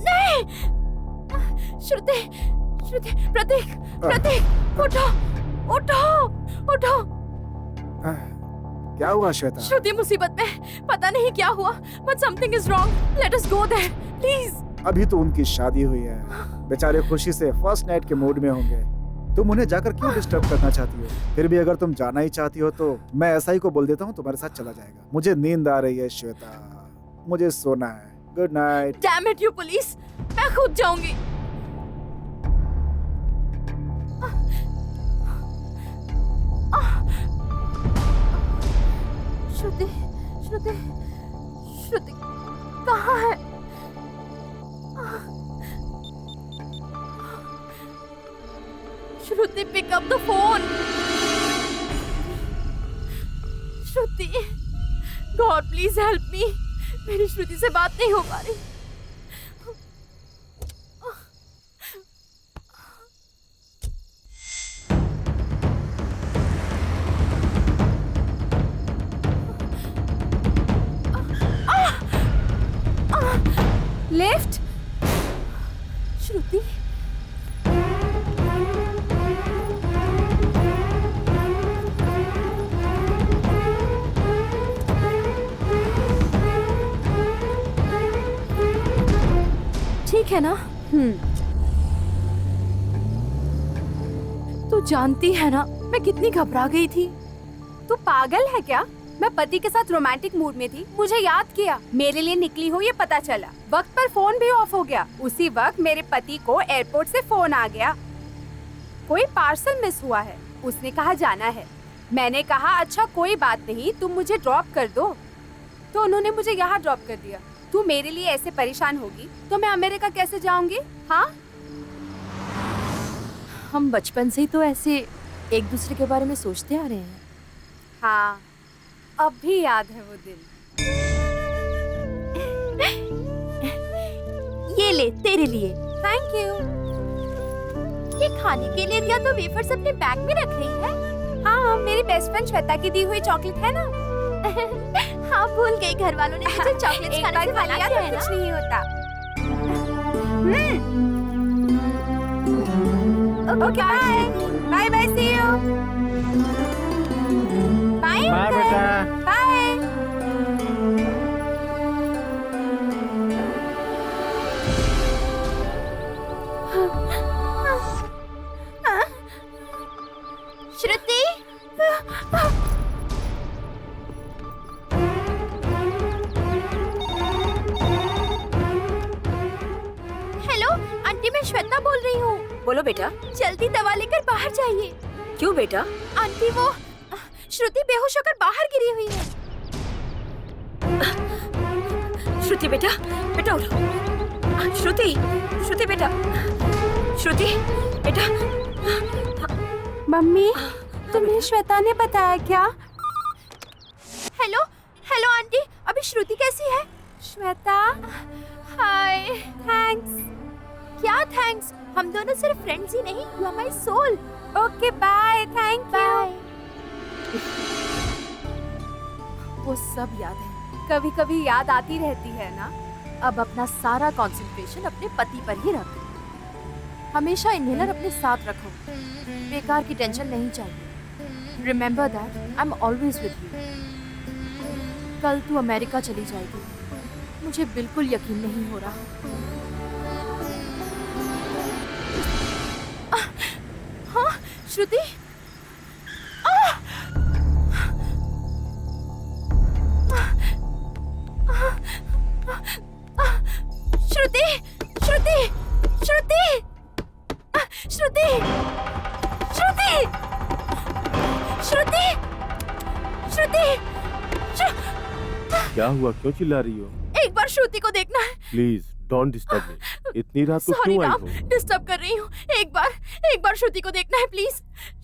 नहीं! श्रुति, श्रुति, प्रतीक, प्रतीक, उठो, उठो, उठो। क्या हुआ श्वेता? श्रुति मुसीबत में, पता नहीं क्या हुआ, but something is wrong. Let us go there, please. अभी तो उनकी शादी हुई है, बेचारे खुशी से फर्स्ट नाइट के मूड में होंगे। तुम उन्हें जाकर क्यों डिस्टर्ब करना चाहती हो? फिर भी अगर तुम जाना ही चाहती हो तो मैं ऐसा ही को बोल देता हूँ, तुम्हारे साथ चला जाएगा। मुझे नींद आ रही है श्वेता, मुझे सोना है। Good night. Damn it, you police! मैं खुद जाऊंगी। श्रुति, श्रुति, श्रुति कहाँ है? श्रुति, pick up the phone. Shruti, God please help me. मेरी श्रुति से बात नहीं हो पा रही। लिफ्ट। श्रुति, ठीक है ना? तू जानती है ना मैं कितनी घबरा गई थी। तू पागल है क्या? मैं पति के साथ रोमांटिक मूड में थी, मुझे याद किया, मेरे लिए निकली हो ये पता चला, वक्त पर फोन भी ऑफ हो गया। उसी वक्त मेरे पति को एयरपोर्ट से फोन आ गया, कोई पार्सल मिस हुआ है, उसने कहा जाना है। मैंने कहा अच्छा कोई बात नहीं, तुम मुझे ड्रॉप कर दो, तो उन्होंने मुझे यहाँ ड्रॉप कर दिया। तू मेरे लिए ऐसे परेशान होगी तो मैं अमेरिका कैसे जाऊंगी? हाँ, हम बचपन से ही तो ऐसे एक दूसरे के बारे में सोचते आ रहे हैं। हाँ, अब भी याद है वो दिन। ये ले तेरे लिए। Thank you. ये खाने के लिए दिया तो वेफर्स अपने बैग में रख रही है। हाँ, मेरी बेस्ट फ्रेंड श्वेता की दी हुई चॉकलेट है ना। हाँ, भूल गई, घर वालों ने मुझे चॉकलेट्स खाने से मना किया है ना। कुछ नहीं होता। Okay, bye bye bye, see you. Bye बेटा। बाय। श्रुति, हेलो आंटी, मैं श्वेता बोल रही हूँ। बोलो बेटा। जल्दी दवा लेकर बाहर जाइए। क्यों बेटा? आंटी, वो श्रुति बेहोश होकर बाहर गिरी हुई है। श्रुति बेटा, बेटा उठो। श्रुति, श्रुति बेटा, श्रुति बेटा। मम्मी, तुम्हें श्वेता ने बताया क्या? हेलो हेलो आंटी, अभी श्रुति कैसी है? श्वेता, हाय। थैंक्स। क्या थैंक्स? हम दोनों सिर्फ फ्रेंड्स ही नहीं, you are my soul. Okay bye, thank you. वो सब याद है, कभी कभी याद आती रहती है ना। अब अपना सारा कंसंट्रेशन अपने पति पर ही रख। हमेशा इन्हेलर अपने साथ रखो, बेकार की टेंशन नहीं चाहिए। Remember that I am always with you. कल तू अमेरिका चली जाएगी, मुझे बिल्कुल यकीन नहीं हो रहा। हाँ श्रुति, श्रुति, श्रुति, श्रुति, श्रुति, श्रुति, श्रुति, श्रुति, क्या हुआ, क्यों चिल्ला रही हो? एक बार श्रुति को देखना है। प्लीज डोंट डिस्टर्ब मी। इतनी रात को सॉरी क्यों आई राम, हो? डिस्टर्ब कर रही हूँ। एक बार श्रुति को देखना है प्लीज।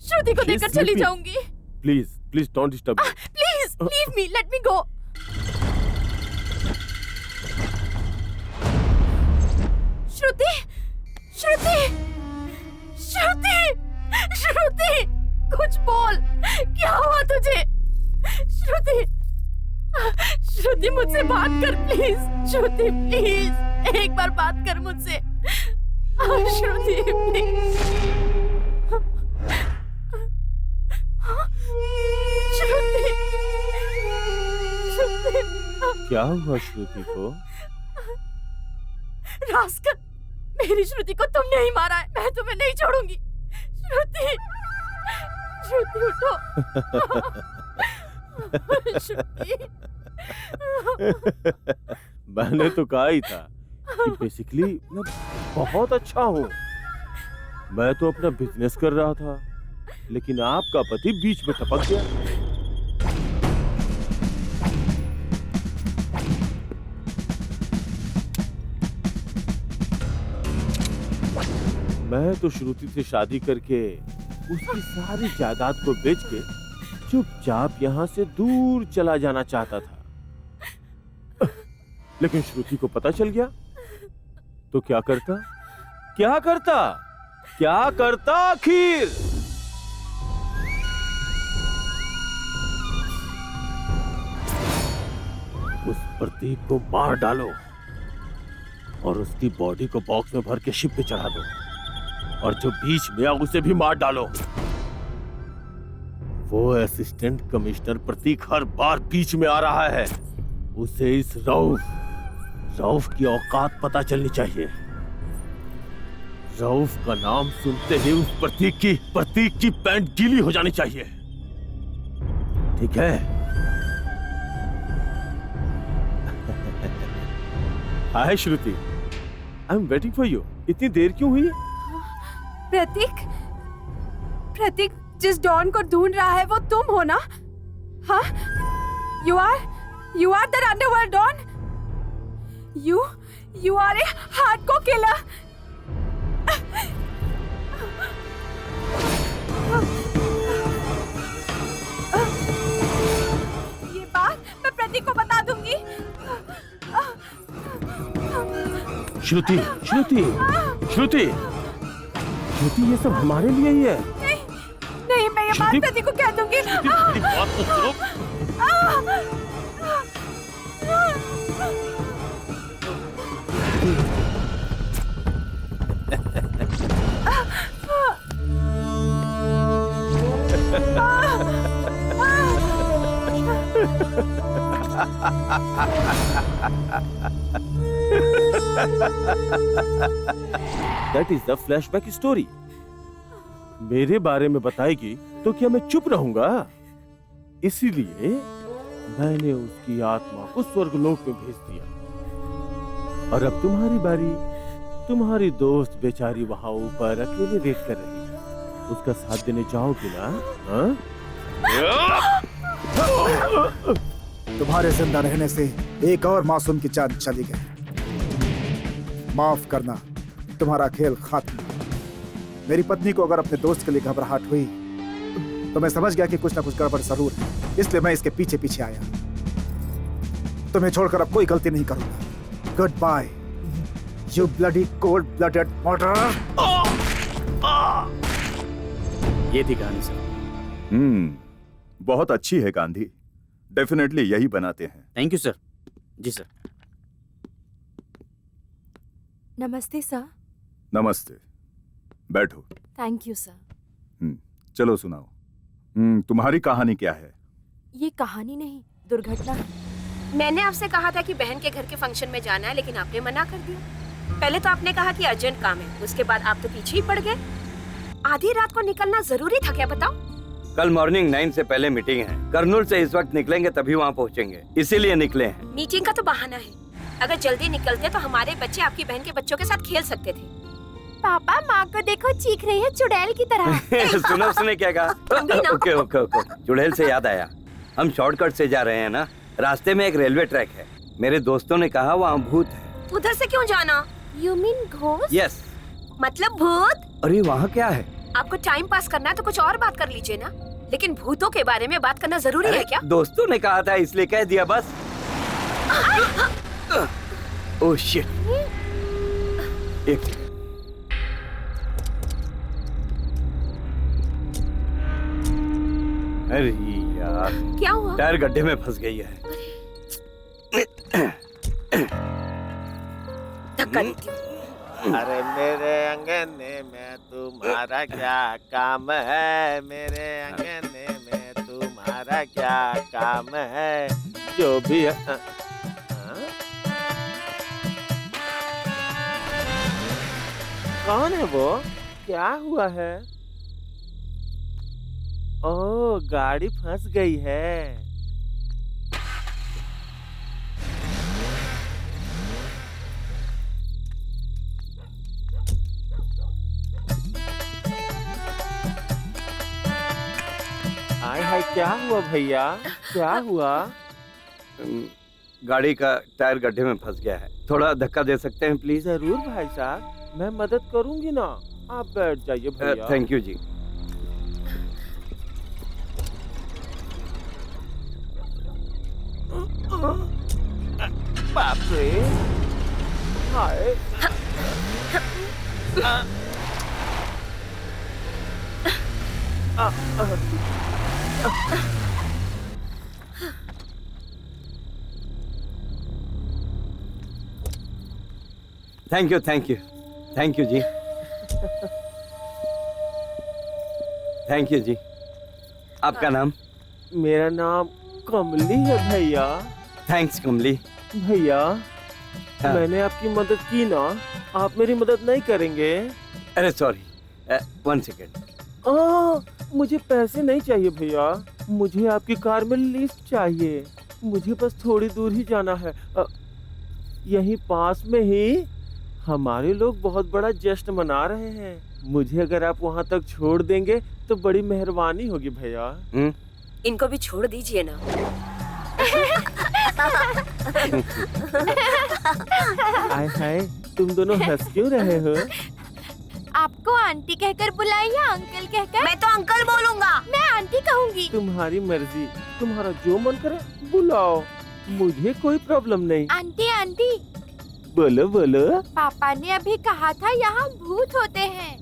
श्रुति को देखकर चली जाऊंगी। Please please don't disturb me. Please leave me, let me go. Shruti, Shruti, Shruti, Shruti, कुछ बोल, क्या हुआ तुझे? श्रुति, श्रुति मुझसे बात कर प्लीज। श्रुति प्लीज, एक बार बात कर मुझसे। श्रुति प्लीज। श्रुति, श्रुति। क्या हुआ श्रुति को? रास्कल, मेरी श्रुति को तुमने ही मारा है। मैं तुम्हें नहीं छोड़ूंगी। श्रुति, श्रुति उठो। श्रुति। मैंने तो कहा ही था कि बेसिकली मैं बहुत अच्छा हूँ। मैं तो अपना बिजनेस कर रहा था, लेकिन आपका पति बीच में टपक गया। मैं तो श्रुति से शादी करके उसकी सारी जायदाद को बेच के चुपचाप यहाँ से दूर चला जाना चाहता था, लेकिन श्रुति को पता चल गया तो क्या करता? क्या करता? क्या करता आखिर? उस प्रतीक को मार डालो और उसकी बॉडी को बॉक्स में भर के शिप पे चढ़ा दो, और जो बीच में आ उसे भी मार डालो। वो असिस्टेंट कमिश्नर प्रतीक हर बार बीच में आ रहा है। उसे इस रऊफ की औकात पता चलनी चाहिए। रऊफ का नाम सुनते ही उस प्रतीक की पैंट गीली हो जानी चाहिए। ठीक है? Hi Shruti, I am waiting for you. इतनी देर क्यों हुई? प्रतीक जिस डॉन को ढूंढ रहा है वो तुम हो ना? हाँ? You are the underworld don? You are a hardcore killer. ये बात मैं प्रतीक को बता दूंगी। श्रुति, ये सब हमारे लिए ही है। नहीं, मैं ये बात प्रतीक को कह दूंगी। मेरी बात तो सुनो। That is the flashback story. मेरे बारे में बताएगी तो क्या मैं चुप रहूंगा? इसीलिए मैंने उसकी आत्मा को स्वर्गलोक में भेज दिया। और अब तुम्हारी बारी। तुम्हारी दोस्त बेचारी वहां ऊपर अकेले वेट कर रही है। उसका साथ देने जाओगी ना? हाँ? तुम्हारे जिंदा रहने से एक और मासूम की जान चली गई। माफ करना, तुम्हारा खेल खत्म। मेरी पत्नी को अगर अपने दोस्त के लिए घबराहट हुई तो मैं समझ गया कि कुछ ना कुछ गड़बड़ जरूर है, इसलिए मैं इसके पीछे पीछे आया। तुम्हें छोड़कर अब कोई गलती नहीं करूंगा। Goodbye, you bloody cold blooded murderer. ये थी कहानी सर। बहुत अच्छी है गांधी। डेफिनेटली यही बनाते हैं। Thank you sir. जी सर। नमस्ते सर। नमस्ते, बैठो। Thank you sir. चलो सुनाओ। तुम्हारी कहानी क्या है? ये कहानी नहीं, दुर्घटना है। मैंने आपसे कहा था कि बहन के घर के फंक्शन में जाना है, लेकिन आपने मना कर दिया। पहले तो आपने कहा कि अर्जेंट काम है, उसके बाद आप तो पीछे ही पड़ गए। आधी रात को निकलना जरूरी था क्या, बताओ? कल मॉर्निंग 9 से पहले मीटिंग है। कर्नूल से इस वक्त निकलेंगे तभी वहाँ पहुँचेंगे, इसीलिए निकले हैं। मीटिंग का तो बहाना है। अगर जल्दी निकलते तो हमारे बच्चे आपकी बहन के बच्चों के साथ खेल सकते थे। पापा, माँ को देखो, चीख रही है चुड़ैल की तरह। सुनो उसने क्या कहा? ओके। चुड़ैल से याद आया, हम शॉर्टकट से जा रहे हैं ना, रास्ते में एक रेलवे ट्रैक है। मेरे दोस्तों ने कहा वहाँ भूत है। उधर से क्यों जाना? You mean ghost? यस। मतलब भूत? अरे वहाँ क्या है? आपको टाइम पास करना है तो कुछ और बात कर लीजिए ना, लेकिन भूतों के बारे में बात करना जरूरी है क्या? दोस्तों ने कहा था इसलिए कह दिया बस। Oh shit. एक अरे यार, क्या हुआ? टायर गड्ढे में फंस गई है। धक्का देती हूँ। अरे मेरे अंगने में तुम्हारा क्या काम है, मेरे अंगने में तुम्हारा क्या काम है, जो भी है। कौन है वो? क्या हुआ है? ओह, गाड़ी फंस गई है। हाय हाय, क्या हुआ भैया, क्या हुआ? गाड़ी का टायर गड्ढे में फंस गया है, थोड़ा धक्का दे सकते हैं प्लीज? जरूर भाई साहब, मैं मदद करूंगी ना, आप बैठ जाइए भैया। थैंक यू जी। बाप रे, हाय। Thank you thank you thank you जी। थैंक यू जी। आपका नाम? मेरा नाम कमली है भैया। थैंक्स कमली। भैया, मैंने आपकी मदद की ना, आप मेरी मदद नहीं करेंगे? अरे सॉरी, 1 सेकेंड। मुझे पैसे नहीं चाहिए भैया, मुझे आपकी कार में लिफ्ट चाहिए। मुझे बस थोड़ी दूर ही जाना है, यहीं पास में ही हमारे लोग बहुत बड़ा जश्न मना रहे हैं। मुझे अगर आप वहाँ तक छोड़ देंगे तो बड़ी मेहरबानी होगी भैया। इनको भी छोड़ दीजिए ना। हाय हाय, तुम दोनों हंस क्यों रहे हो? आपको आंटी कहकर बुलाए या अंकल कहकर? मैं तो अंकल बोलूंगा। मैं आंटी कहूंगी। तुम्हारी मर्जी, तुम्हारा जो मन करे बुलाओ, मुझे कोई प्रॉब्लम नहीं। आंटी आंटी, बोलो बोलो। पापा ने अभी कहा था यहाँ भूत होते हैं।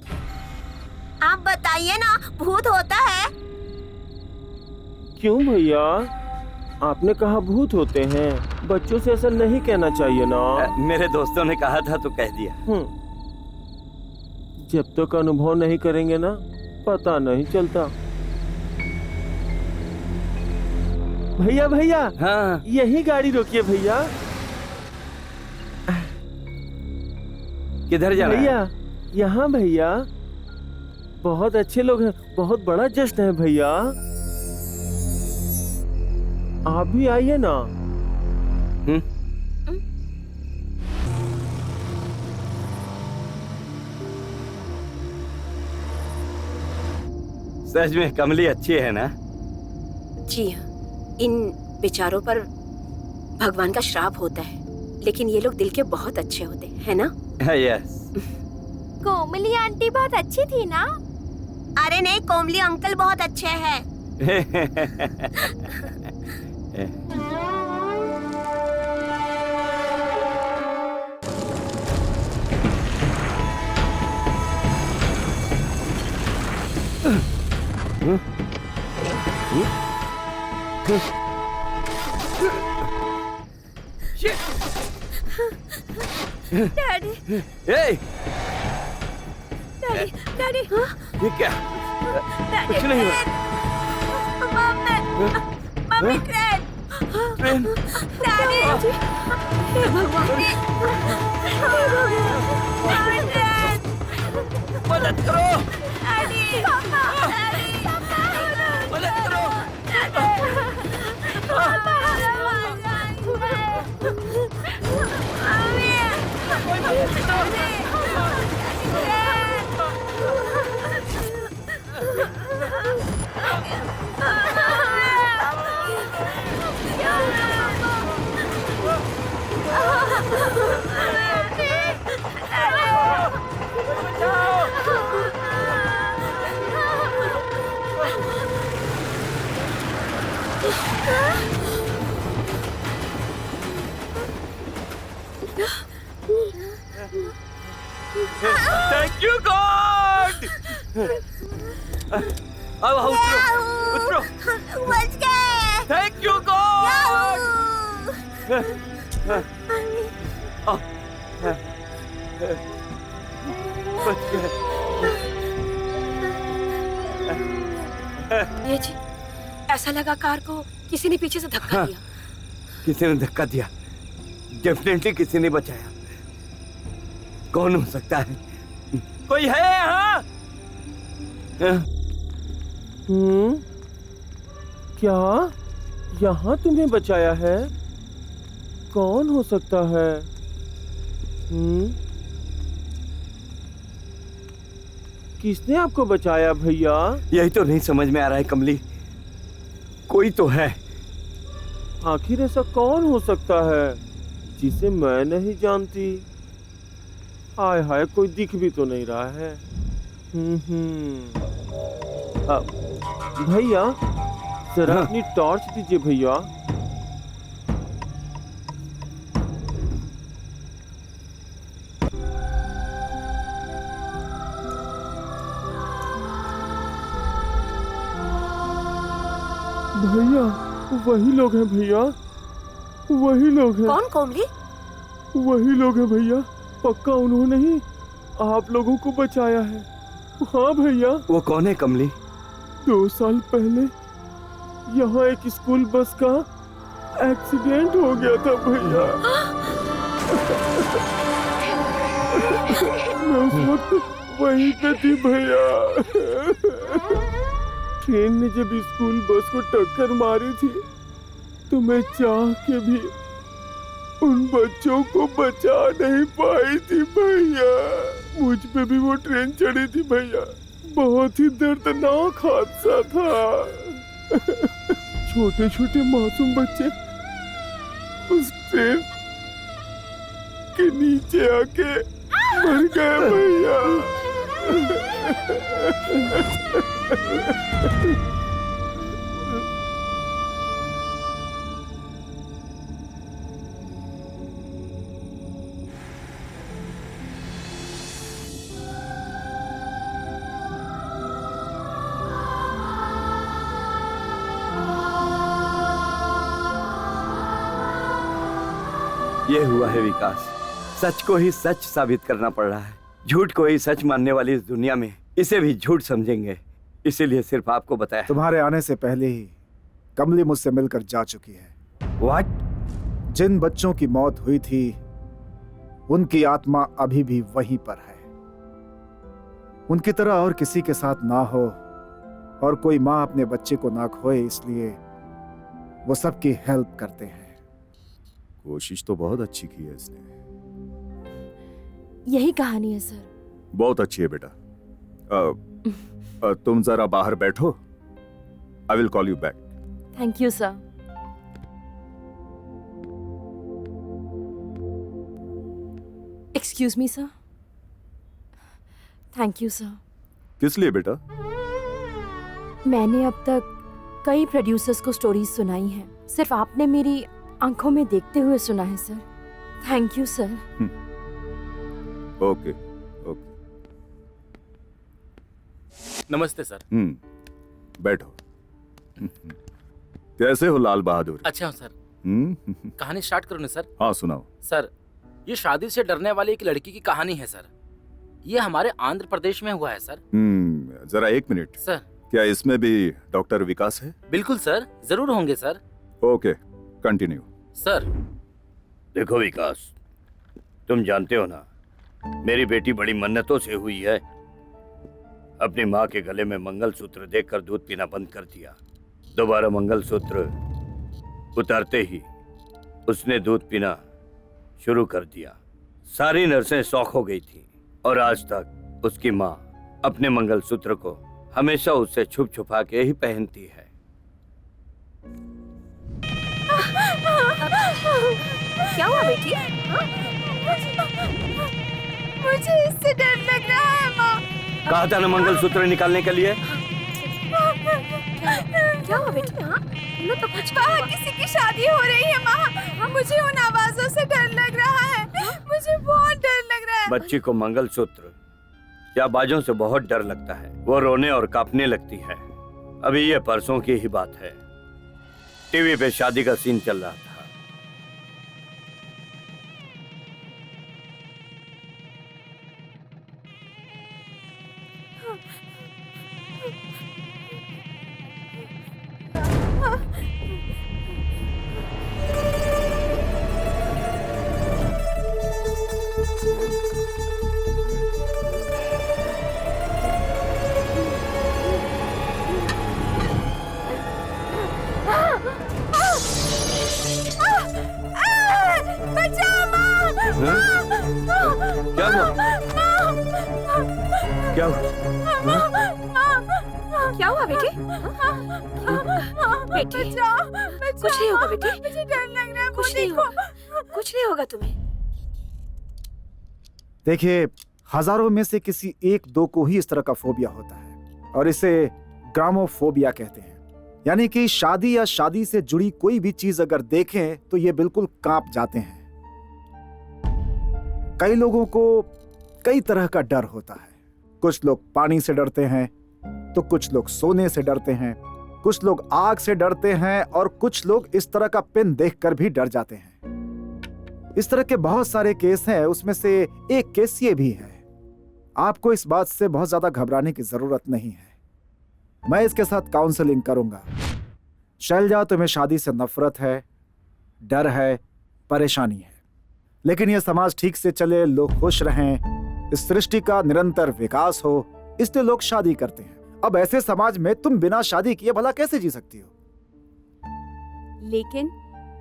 आप बताइए ना, भूत होता है? क्यों भैया, आपने कहा भूत होते हैं? बच्चों से ऐसा नहीं कहना चाहिए ना। मेरे दोस्तों ने कहा था तो कह दिया। जब तक अनुभव नहीं करेंगे ना, पता नहीं चलता। भैया भैया, हाँ, यही गाड़ी रोकिए भैया। किधर जाना भैया? यहाँ भैया, बहुत अच्छे लोग हैं, बहुत बड़ा जश्न है भैया, आप भी आइए ना। सच में कमली अच्छी है ना? जी हाँ, इन बेचारों पर भगवान का श्राप होता है, लेकिन ये लोग दिल के बहुत अच्छे होते हैं, है ना? यस। कोमली आंटी बहुत अच्छी थी ना? अरे नहीं, कोमली अंकल बहुत अच्छे हैं। डैडी, डैडी, डैडी, ये क्या? कुछ नहीं हुआ। मम्मी, ट्रेन, डैडी, हे भगवान, मदद करो, डैडी, मदद करो। Thank you God! अब उतरो, बच गए। Thank you God! बच गए। ये जी, ऐसा लगा कार को किसी ने पीछे से धक्का दिया। किसी ने धक्का दिया, डेफिनेटली किसी ने बचाया। कौन हो सकता है? कोई है यहाँ? क्या यहाँ तुम्हें बचाया है? कौन हो सकता है? किसने आपको बचाया भैया? यही तो नहीं समझ में आ रहा है कमली। कोई तो है। आखिर ऐसा कौन हो सकता है जिसे मैं नहीं जानती? हाय हाय, कोई दिख भी तो नहीं रहा है। भैया जरा अपनी टॉर्च दीजिए भैया। भैया वही लोग हैं भैया, वही लोग हैं। कौन कोमली? वही लोग हैं भैया, पक्का उन्होंने ही आप लोगों को बचाया है। हाँ भैया। वो कौन है कमली? 2 साल पहले यहाँ एक स्कूल बस का एक्सीडेंट हो गया था भैया। मैं उस वक्त वहीं पे थी भैया। ट्रेन ने जब स्कूल बस को टक्कर मारी थी तो मैं चाह के भी उन बच्चों को बचा नहीं पाई थी भैया। मुझ पे भी वो ट्रेन चढ़ी थी भैया। बहुत ही दर्दनाक हादसा था। छोटे छोटे मासूम बच्चे उस ट्रेन के नीचे आके मर गए भैया। ये हुआ है विकास। सच को ही सच साबित करना पड़ रहा है। झूठ को ही सच मानने वाली इस दुनिया में इसे भी झूठ समझेंगे। इसीलिए सिर्फ आपको बताया। तुम्हारे आने से पहले ही कमली मुझसे मिलकर जा चुकी है। व्हाट? जिन बच्चों की मौत हुई थी उनकी आत्मा अभी भी वहीं पर है। उनकी तरह और किसी के साथ ना हो और कोई माँ अपने बच्चे को ना खोए, इसलिए वो सबकी हेल्प करते हैं। कोशिश तो बहुत अच्छी की है इसने। यही कहानी है सर। बहुत अच्छी है बेटा। तुम जरा बाहर बैठो। I will call you back. Thank you sir. Excuse me sir. Thank you sir. किस लिए बेटा? मैंने अब तक कई प्रोड्यूसर्स को स्टोरीज सुनाई हैं। सिर्फ आपने मेरी आंखों में देखते हुए सुना है sir. Thank you sir. Okay okay. नमस्ते सर। बैठो। कैसे हो लाल बहादुर? अच्छा हूँ सर। कहानी स्टार्ट करूँ ना सर? हाँ सुनाओ। सर ये शादी से डरने वाली एक लड़की की कहानी है सर। ये हमारे आंध्र प्रदेश में हुआ है सर। जरा 1 मिनट सर। क्या इसमें भी डॉक्टर विकास है? बिल्कुल सर, जरूर होंगे सर। Okay continue. सर देखो विकास, तुम जानते हो ना, मेरी बेटी बड़ी मन्नतों से हुई है। अपनी माँ के गले में मंगलसूत्र देखकर दूध पीना बंद कर दिया। दोबारा मंगलसूत्र उतारते ही उसने दूध पीना शुरू कर दिया। सारी नर्सें शौक हो गई थी और आज तक उसकी माँ अपने मंगलसूत्र को हमेशा उससे छुप छुपा के ही पहनती है। क्या हुआ बेटी? मुझे इससे डर लग रहा है माँ। कहा था ना मंगलसूत्र निकालने के लिए। क्या हुआ बेटी? हाँ तो कुछ बाहर किसी की शादी हो रही है माँ। मुझे उन आवाजों से डर लग रहा है। मुझे बहुत डर लग रहा है। बच्ची को मंगलसूत्र या बाजों से बहुत डर लगता है। वो रोने और कांपने लगती है। अभी ये परसों की ही बात है। टीवी पे शादी का सीन चल रहा था। क्या हुआ? क्या हुआ? क्या हुआ बेटी? बेटी कुछ नहीं होगा बेटी, मुझे डर लग रहा है। कुछ नहीं होगा, कुछ नहीं होगा तुम्हें। देखिए, हजारों में से किसी एक दो को ही इस तरह का फोबिया होता है और इसे ग्रामोफोबिया कहते हैं। यानी कि शादी या शादी से जुड़ी कोई भी चीज अगर देखें तो ये बिल्कुल कांप जाते हैं। कई लोगों को कई तरह का डर होता है। कुछ लोग पानी से डरते हैं, तो कुछ लोग सोने से डरते हैं, कुछ लोग आग से डरते हैं और कुछ लोग इस तरह का पिन देखकर भी डर जाते हैं। इस तरह के बहुत सारे केस हैं, उसमें से एक केस ये भी है। आपको इस बात से बहुत ज्यादा घबराने की जरूरत नहीं है। मैं इसके साथ काउंसलिंग करूंगा। शैलजा, तुम्हें शादी से नफरत है, डर है, परेशानी है, लेकिन यह समाज ठीक से चले, लोग खुश रहें, इस सृष्टि का निरंतर विकास हो, इसलिए लोग शादी करते हैं। अब ऐसे समाज में तुम बिना शादी किए भला कैसे जी सकती हो? लेकिन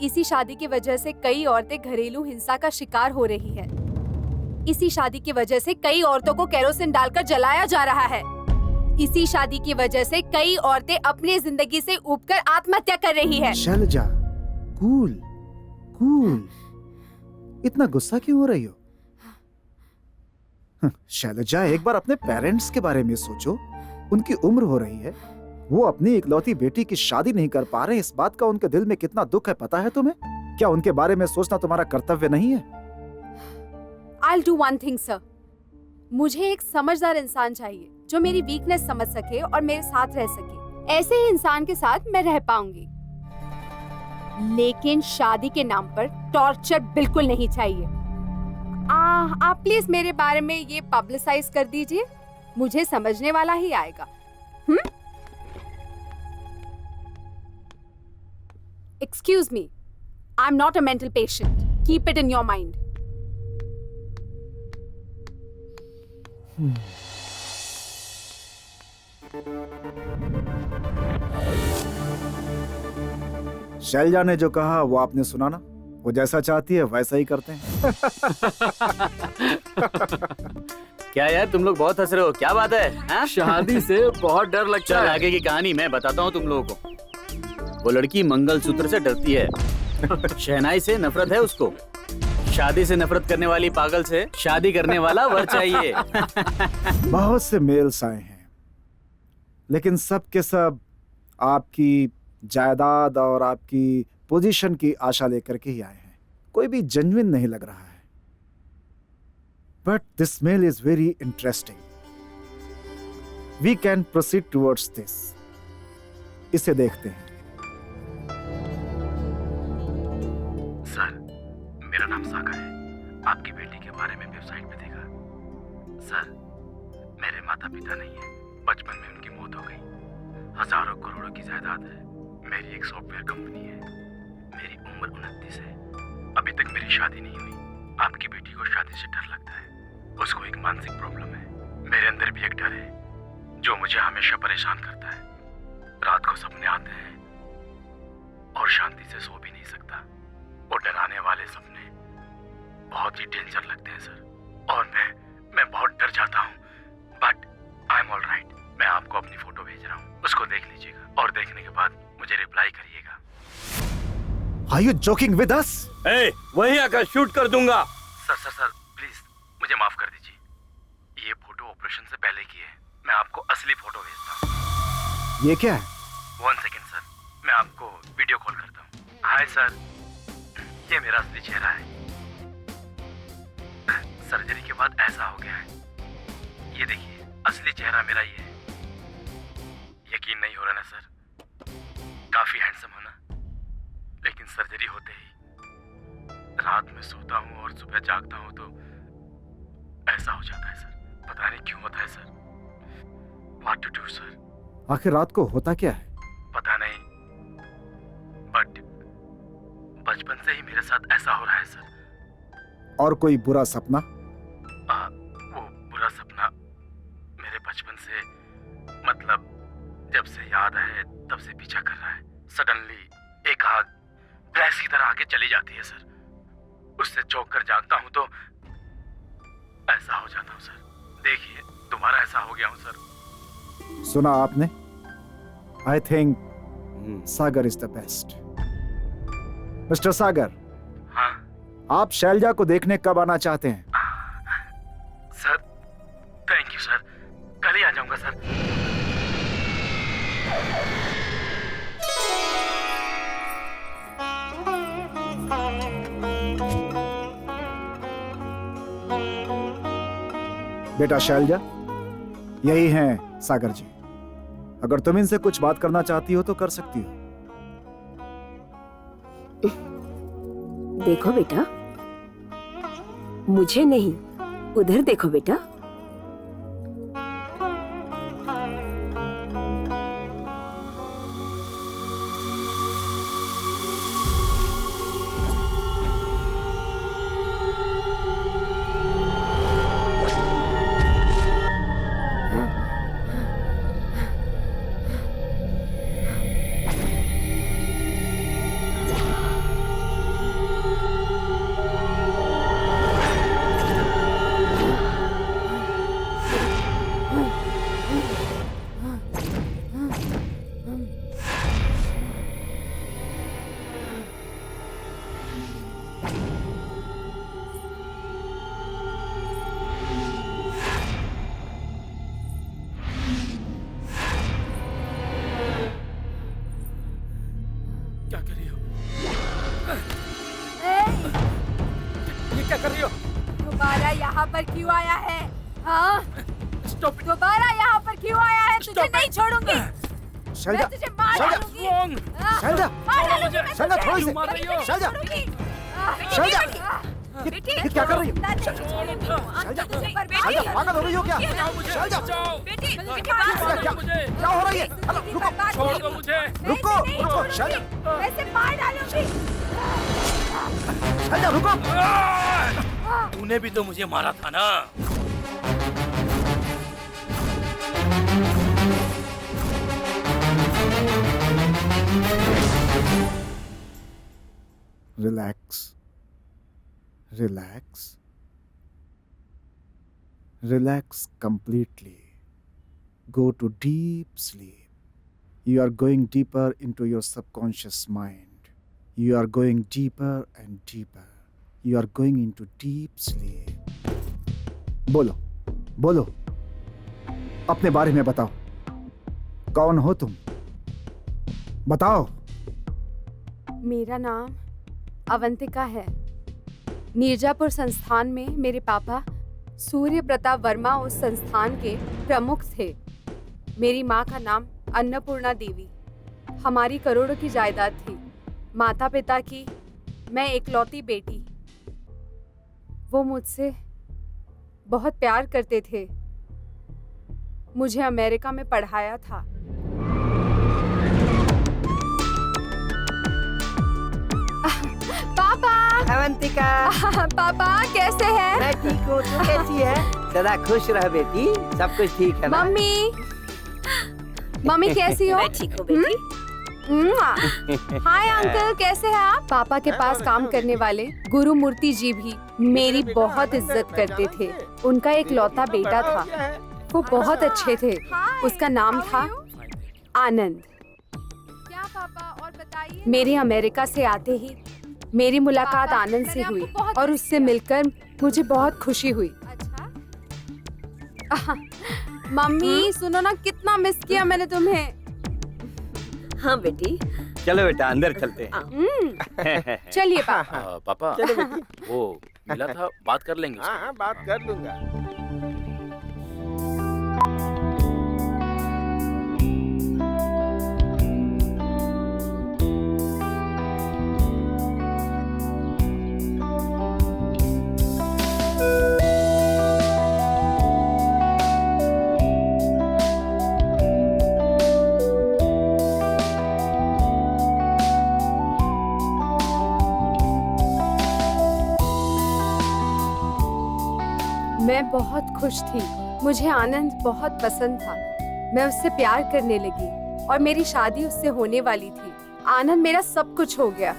इसी शादी की वजह से कई औरतें घरेलू हिंसा का शिकार हो रही है। इसी शादी की वजह से कई औरतों को केरोसिन डालकर जलाया जा रहा है। इसी शादी की वजह से कई औरतें अपनी जिंदगी से ऊबकर आत्महत्या कर रही है। शैलजा, कूल कूल, इतना गुस्सा क्यों हो रही हो? शैलजा, एक बार अपने पेरेंट्स के बारे में सोचो। उनकी उम्र हो रही है, वो अपनी इकलौती बेटी की शादी नहीं कर पा रहे। इस बात का उनके दिल में कितना दुख है पता है तुम्हें? क्या उनके बारे में सोचना तुम्हारा कर्तव्य नहीं है? I'll do one thing, sir. मुझे एक समझदार इंसान चाहिए जो मेरी वीकनेस समझ सके और मेरे साथ रह सके। ऐसे ही इंसान के साथ मैं रह पाऊंगी, लेकिन शादी के नाम पर टॉर्चर बिल्कुल नहीं चाहिए। आप प्लीज मेरे बारे में ये पब्लिसाइज कर दीजिए, मुझे समझने वाला ही आएगा। Excuse me, I'm not a mental patient. Keep it in your mind. Selja ने जो कहा वो आपने सुना ना? वो जैसा चाहती है वैसा ही करते हैं। क्या यार, तुम लोग बहुत हंस रहे हो, क्या बात है? हा? शादी से बहुत डर लगता है। आगे की कहानी मैं बताता हूँ तुम लोगों को। वो लड़की मंगलसूत्र से डरती है, शहनाई से नफरत है उसको, शादी से नफरत करने वाली पागल से शादी करने वाला वर चाहिए। बहुत से मेल्स आए हैं, लेकिन सब के सब आपकी जायदाद और आपकी पोजीशन की आशा लेकर के ही आए हैं। कोई भी जेन्युइन नहीं लग रहा है। But this mail is very interesting. We can proceed towards this. इसे देखते हैं। सर, मेरा नाम सागर है। आपकी बेटी के बारे में वेबसाइट पे देखा। सर, मेरे माता पिता नहीं है, बचपन में उनकी मौत हो गई। हजारों करोड़ों की जायदाद है। मेरी एक सॉफ्टवेयर कंपनी है। मेरी उम्र 29 है। अभी तक मेरी शादी नहीं हुई। आपकी बेटी को शादी से डर लगता है। उसको एक मानसिक प्रॉब्लम है। मेरे अंदर भी एक डर है जो मुझे हमेशा परेशान करता है। रात को सपने आते हैं और शांति से सो भी नहीं सकता। वो डराने वाले सपने बहुत ही डेंजर लगते हैं सर, और मैं बहुत डर जाता हूँ। But I am all right. मैं आपको अपनी फोटो भेज रहा हूँ, उसको देख लीजिएगा और देखने के बाद मुझे रिप्लाई करिएगा। Are you joking with us? वहीं आकर शूट कर दूंगा। सर प्लीज मुझे माफ कर दीजिए। ये फोटो ऑपरेशन से पहले की है। मैं आपको असली फोटो भेजता हूँ। ये क्या है? 1 सेकेंड सर, मैं आपको वीडियो कॉल करता हूँ। हाय सर, ये मेरा असली चेहरा है। सर्जरी के बाद ऐसा हो गया है। ये देखिए, असली चेहरा मेरा ये है। यकीन नहीं हो रहा ना सर? काफी हैंडसम हो ना? लेकिन सर्जरी होते ही रात में सोता हूँ और सुबह जागता हूँ तो ऐसा हो जाता है सर। पता नहीं क्यों होता है sir. What to do sir? आखिर रात को होता क्या है? पता नहीं, बट बचपन से ही मेरे साथ ऐसा हो रहा है सर। और कोई बुरा सपना? वो बुरा सपना मेरे बचपन से, मतलब जब से याद है तब से पीछा कर रहा है। सडनली एक आग गैस की तरह आके चली जाती है सर। उससे चौंक कर जागता हूँ तो ऐसा हो जाता हूँ सर। देखिए दोबारा ऐसा हो गया हूँ सर। सुना आपने? I think Sagar is the best. Mister Sagar, हाँ आप शैलजा को देखने कब आना चाहते हैं? सर थैंक यू सर, कल ही आ जाऊंगा सर। बेटा शैलजा, यही हैं सागर जी। अगर तुम इनसे कुछ बात करना चाहती हो तो कर सकती हो। देखो बेटा, मुझे नहीं, उधर देखो बेटा। क्या कर रही हो? ये क्या कर रही हो? दोबारा यहाँ पर क्यों आया है? हाँ? दोबारा यहाँ पर क्यों आया है? तुझे नहीं छोड़ूंगी। शैलजा, मैं तुझे मार डालूंगी। शैलजा, शैलजा थोड़ी सी। शैलजा, शैलजा, ये क्या कर रही हो? शैलजा, पागल हो रही हो क्या? शैलजा, क्या हो रही है? रुको, छोड़ दो मुझे। रुको, रुको, शैलजा, ऐसे मार डालूंगी। शैलजा रुको। तूने भी तो मुझे मारा था ना। Relax. Relax. Relax completely. Go to deep sleep. You are going deeper into your subconscious mind. You are going deeper and deeper. You are going into deep sleep. बोलो, बोलो, अपने बारे में बताओ। कौन हो तुम? बताओ। मेरा नाम अवंतिका है। मिर्जापुर संस्थान में मेरे पापा सूर्य प्रताप वर्मा उस संस्थान के प्रमुख थे। मेरी माँ का नाम अन्नपूर्णा देवी। हमारी करोड़ों की जायदाद थी। माता पिता की मैं इकलौती बेटी। वो मुझसे बहुत प्यार करते थे। मुझे अमेरिका में पढ़ाया था। पापा! अवंतिका! पापा कैसे हैं? मैं ठीक हूँ, तू कैसी है? सदा खुश रह बेटी, सब कुछ ठीक है ना? मम्मी! मम्मी कैसी हो? मैं ठीक हूँ बेटी। हाय अंकल, कैसे हैं आप? पापा के पास काम करने वाले गुरु मूर्ति जी भी मेरी बहुत इज्जत करते थे। उनका एक लौता बेटा था। वो बहुत अच्छे थे। उसका नाम था आनंद। क्या पापा, और बताइए। मेरे अमेरिका से आते ही मेरी मुलाकात आनंद से हुई और उससे मिलकर मुझे बहुत खुशी हुई। मम्मी सुनो ना, कितना मिस किया मैंने तुम्हें। हाँ बेटी। चलो बेटा अंदर चलते हैं। चलिए पापा। पापा चलो बेटी। वो मिला था, बात कर लेंगे। हाँ हाँ, बात कर लूंगा। मैं बहुत खुश थी। मुझे आनंद बहुत पसंद था। मैं उससे प्यार करने लगी और मेरी शादी उससे होने वाली थी। आनंद मेरा सब कुछ हो गया।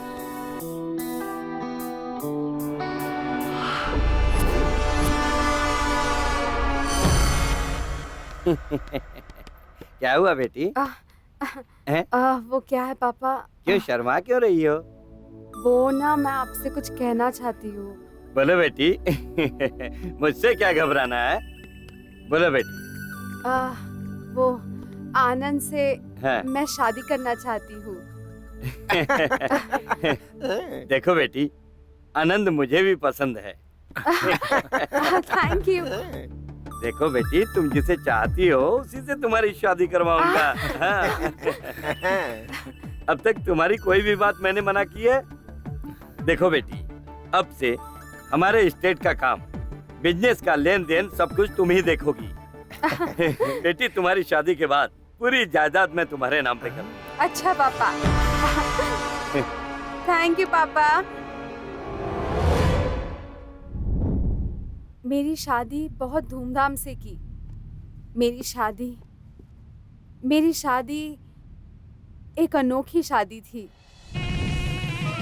क्या हुआ बेटी? वो क्या है पापा? क्यों शर्मा क्यों रही हो? वो ना, मैं आपसे कुछ कहना चाहती हूँ। बोलो बेटी। मुझसे क्या घबराना है? बोलो बेटी। वो आनंद से हाँ। मैं शादी करना चाहती हूँ। देखो बेटी, आनंद मुझे भी पसंद है। Thank you. देखो बेटी, तुम जिसे चाहती हो उसी से तुम्हारी शादी करवाऊंगा। अब तक तुम्हारी कोई भी बात मैंने मना की है? देखो बेटी, अब से हमारे स्टेट का काम, बिजनेस का लेन देन सब कुछ तुम ही देखोगी। बेटी, तुम्हारी शादी के बाद पूरी जायदाद मैं तुम्हारे नाम पे करूँ। अच्छा पापा। थैंक यू पापा। मेरी शादी बहुत धूमधाम से की। मेरी शादी एक अनोखी शादी थी।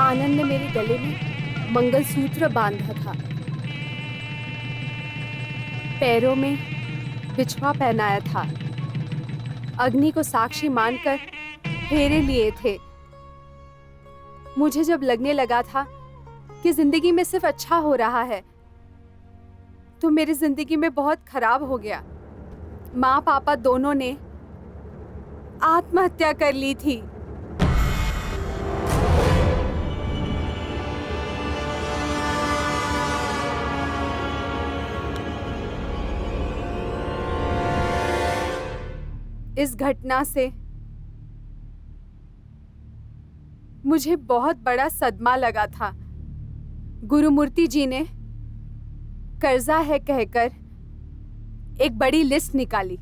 आनंद ने मेरे गले में मंगलसूत्र बांधा था, पैरों में बिछुआ पहनाया था, अग्नि को साक्षी मानकर फेरे लिए थे। मुझे जब लगने लगा था कि जिंदगी में सिर्फ अच्छा हो रहा है, तो मेरी जिंदगी में बहुत खराब हो गया। माँ पापा दोनों ने आत्महत्या कर ली थी। इस घटना से मुझे बहुत बड़ा सदमा लगा था। गुरुमूर्ति जी ने कर्जा है कहकर एक बड़ी लिस्ट निकाली।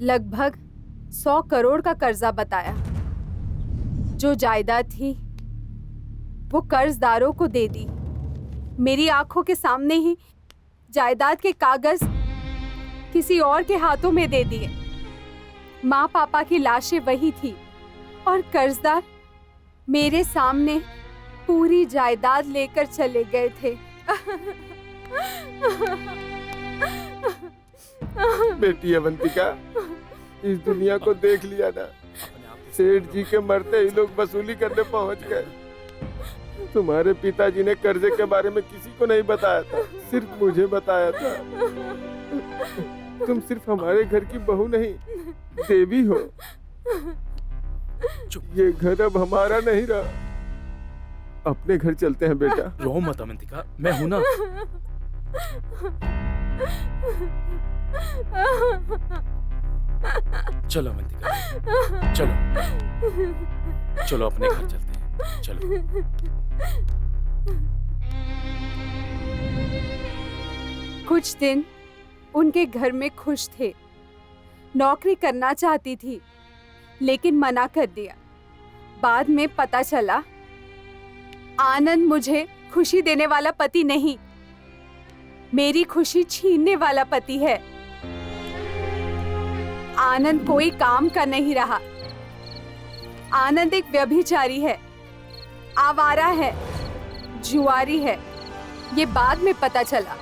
लगभग 100 करोड़ का कर्जा बताया। जो जायदाद थी वो कर्जदारों को दे दी। मेरी आंखों के सामने ही जायदाद के कागज किसी और के हाथों में दे दिए। माँ पापा की लाशें वही थी और कर्जदार मेरे सामने पूरी जायदाद लेकर चले गए थे। बेटी अवंतिका, इस दुनिया को देख लिया ना। सेठ जी के मरते ही लोग वसूली करने पहुंच गए। तुम्हारे पिताजी ने कर्जे के बारे में किसी को नहीं बताया था, सिर्फ मुझे बताया था। तुम सिर्फ हमारे घर की बहू नहीं, देवी हो। ये घर अब हमारा नहीं रहा। अपने घर चलते हैं बेटा। रो मत अवंतिका, मैं हूं ना। चलो अवंतिका, चलो अपने घर चलते हैं। चलो। कुछ दिन उनके घर में खुश थे। नौकरी करना चाहती थी लेकिन मना कर दिया। बाद में पता चला आनंद मुझे खुशी देने वाला पति नहीं, मेरी खुशी छीनने वाला पति है। आनंद कोई काम का नहीं रहा। आनंद एक व्यभिचारी है, आवारा है, जुआरी है। ये बाद में पता चला।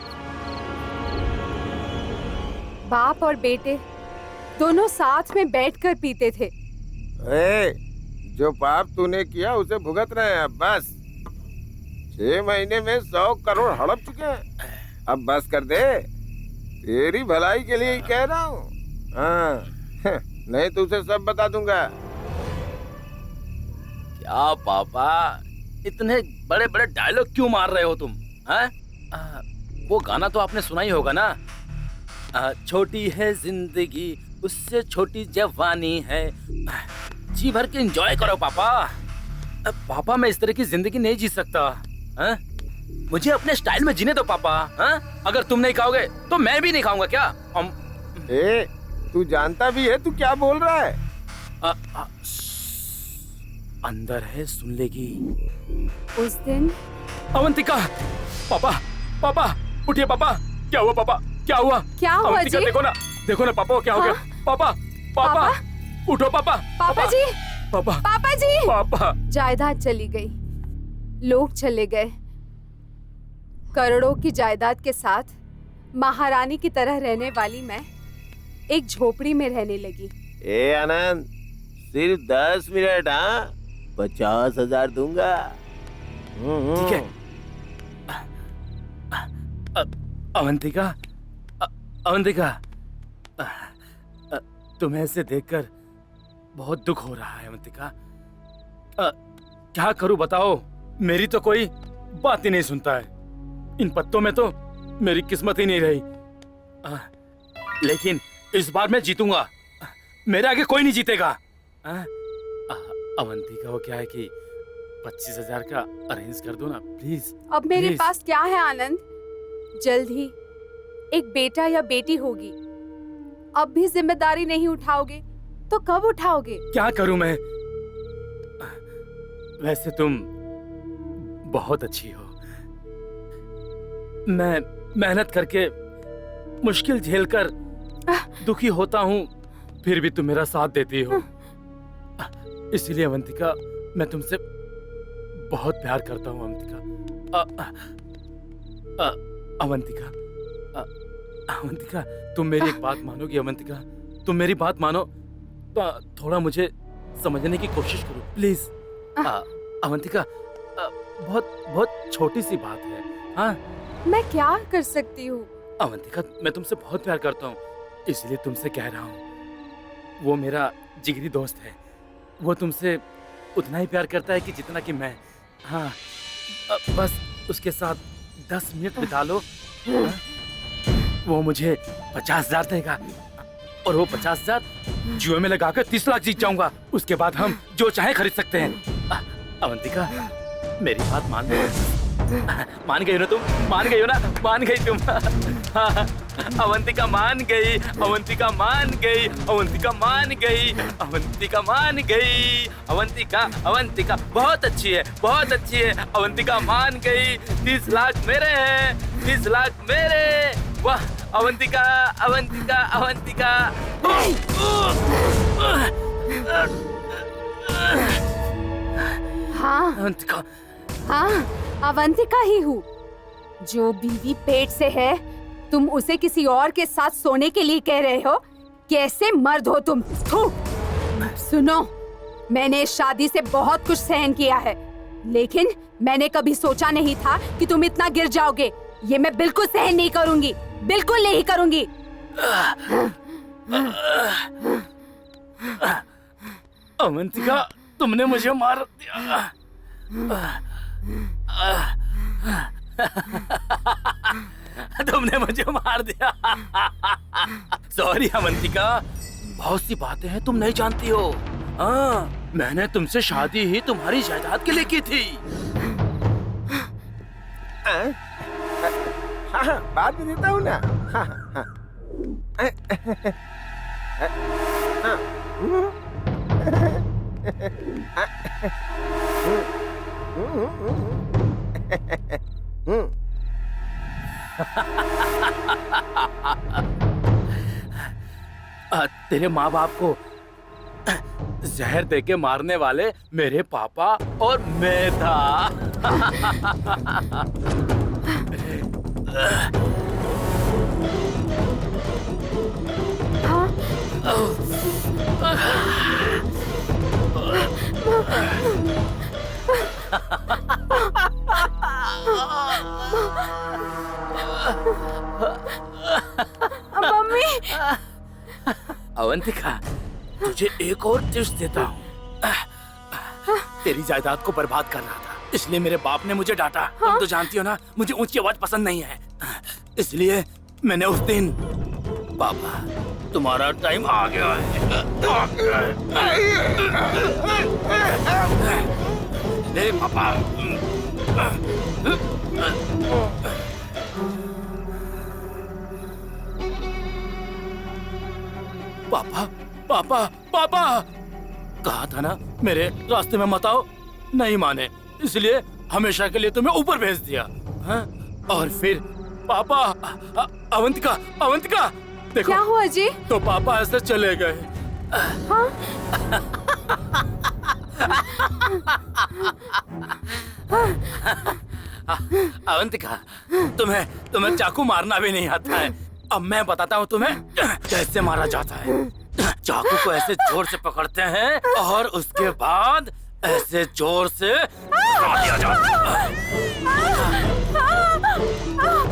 बाप और बेटे दोनों साथ में बैठकर पीते थे। जो पाप तूने किया उसे भुगत रहे हैं। बस 6 महीने में 100 करोड़ हड़प चुके हैं। अब बस कर दे, तेरी भलाई के लिए ही कह रहा हूँ। हाँ, नहीं तो उसे सब बता दूंगा। क्या पापा, इतने बड़े बड़े डायलॉग क्यों मार रहे हो तुम? हैं? वो गाना तो आपने सुना ही होगा ना, छोटी है जिंदगी उससे छोटी जवानी है। जी भर के एंजॉय करो पापा। पापा, मैं इस तरह की जिंदगी नहीं जी सकता। हैं? मुझे अपने स्टाइल में जीने दो पापा। हैं? अगर तुम नहीं खाओगे तो मैं भी नहीं खाऊंगा क्या? तू जानता भी है तू क्या बोल रहा है? अंदर है, सुन लेगी। उस दिन अवंतिका, पापा उठिए पापा। क्या हुआ पापा? क्या हुआ? क्या हुआ अवंतिका, जी? देखो ना पापा, क्या हो गया? पापा उठो पापा। पापा जी, पापा जी। जायदाद चली गई, लोग चले गए। करोड़ों की जायदाद के साथ महारानी की तरह रहने वाली मैं एक झोपड़ी में रहने लगी। ए आनंद, सिर्फ 10 मिनट, हाँ? 50,000 दूंगा। ठीक है। अवंतिका, अवंतिका, तुम्हें ऐसे देखकर बहुत दुख हो रहा है अवंतिका। क्या करूं बताओ, मेरी तो कोई बात ही नहीं सुनता है। इन पत्तों में तो मेरी किस्मत ही नहीं रही। लेकिन इस बार मैं जीतूंगा, मेरे आगे कोई नहीं जीतेगा। अवंतिका, वो क्या है कि 25,000 का अरेंज कर दो ना प्लीज। अब मेरे पास क्या है आनंद, जल्द ही एक बेटा या बेटी होगी। अब भी जिम्मेदारी नहीं उठाओगे तो कब उठाओगे? क्या करूं मैं? वैसे तुम बहुत अच्छी हो। मैं मेहनत करके मुश्किल झेलकर दुखी होता हूं, फिर भी तुम मेरा साथ देती हो। इसलिए अवंतिका, मैं तुमसे बहुत प्यार करता हूं अवंतिका। अवंतिका, अवंतिका, तुम मेरी एक बात मानोगी अवंतिका? तुम मेरी बात मानो तो थोड़ा मुझे समझने की कोशिश करो प्लीज। अवंतिका, बहुत छोटी सी बात है। हाँ, मैं क्या कर सकती हूँ? अवंतिका, मैं तुमसे बहुत प्यार करता हूँ, इसलिए तुमसे कह रहा हूँ। वो मेरा जिगरी दोस्त है, वो तुमसे उतना ही प्यार करता है कि जितना कि मैं। हाँ, बस उसके साथ 10 मिनट बिता लो। वो मुझे 50,000 देगा और वो 50,000 जुए में लगाकर 30 लाख जीत जाऊंगा। उसके बाद हम जो चाहे खरीद सकते हैं। अवंतिका, मेरी बात मान लो। मान गई ना तुम? मान गई हो ना? मान गई तुम? अवंतिका मान गई, अवंतिका मान गई, अवंतिका मान गई, अवंतिका मान गई। अवंतिका, अवंतिका बहुत अच्छी है, बहुत अच्छी है। अवंतिका मान गई। 30 लाख मेरे हैं, 30 लाख मेरे। वाह अवंतिका, अवंतिका, अवंतिका। हाँ अवंतिका, हाँ, अवंतिका ही हूँ। जो बीवी पेट से है, तुम उसे किसी और के साथ सोने के लिए कह रहे हो? कैसे मर्द हो तुम? सुनो, मैंने इस शादी से बहुत कुछ सहन किया है, लेकिन मैंने कभी सोचा नहीं था कि तुम इतना गिर जाओगे। ये मैं बिल्कुल सहन नहीं करूंगी, बिल्कुल नहीं करूंगी। अवंतिका, तुमने मुझे मार दिया। तुमने मुझे मार दिया। सॉरी अवंतिका, बहुत सी बातें हैं तुम नहीं जानती हो। हाँ, मैंने तुमसे शादी ही तुम्हारी जायदाद के लिए की थी। हाँ, बाद में देता हूँ ना। हाँ, हाँ। तेरे माँ बाप को जहर देके मारने वाले मेरे पापा और मैं था। मम्मी। अवंतिका, तुझे एक और टिप्स देता हूँ। तेरी जायदाद को बर्बाद कर रहा था, इसलिए मेरे बाप ने मुझे डांटा। तुम तो जानती हो ना, मुझे ऊंची आवाज पसंद नहीं है। इसलिए मैंने उस दिन, पापा तुम्हारा टाइम आ गया है, आ गया है। ले पापा। पापा, पापा, पापा, कहा था ना मेरे रास्ते में मत आओ। नहीं माने, इसलिए हमेशा के लिए तुम्हें ऊपर भेज दिया। हाँ? और फिर पापा, अवंतिका, अवंतिका देखो। क्या हुआ जी? तो पापा ऐसे चले गए। हाँ? अवंतिका, तुम्हें चाकू मारना भी नहीं आता है अब मैं बताता हूँ तुम्हें कैसे मारा जाता है। चाकू को ऐसे जोर से पकड़ते हैं और उसके बाद ऐसे जोर से मार दिया जाता है।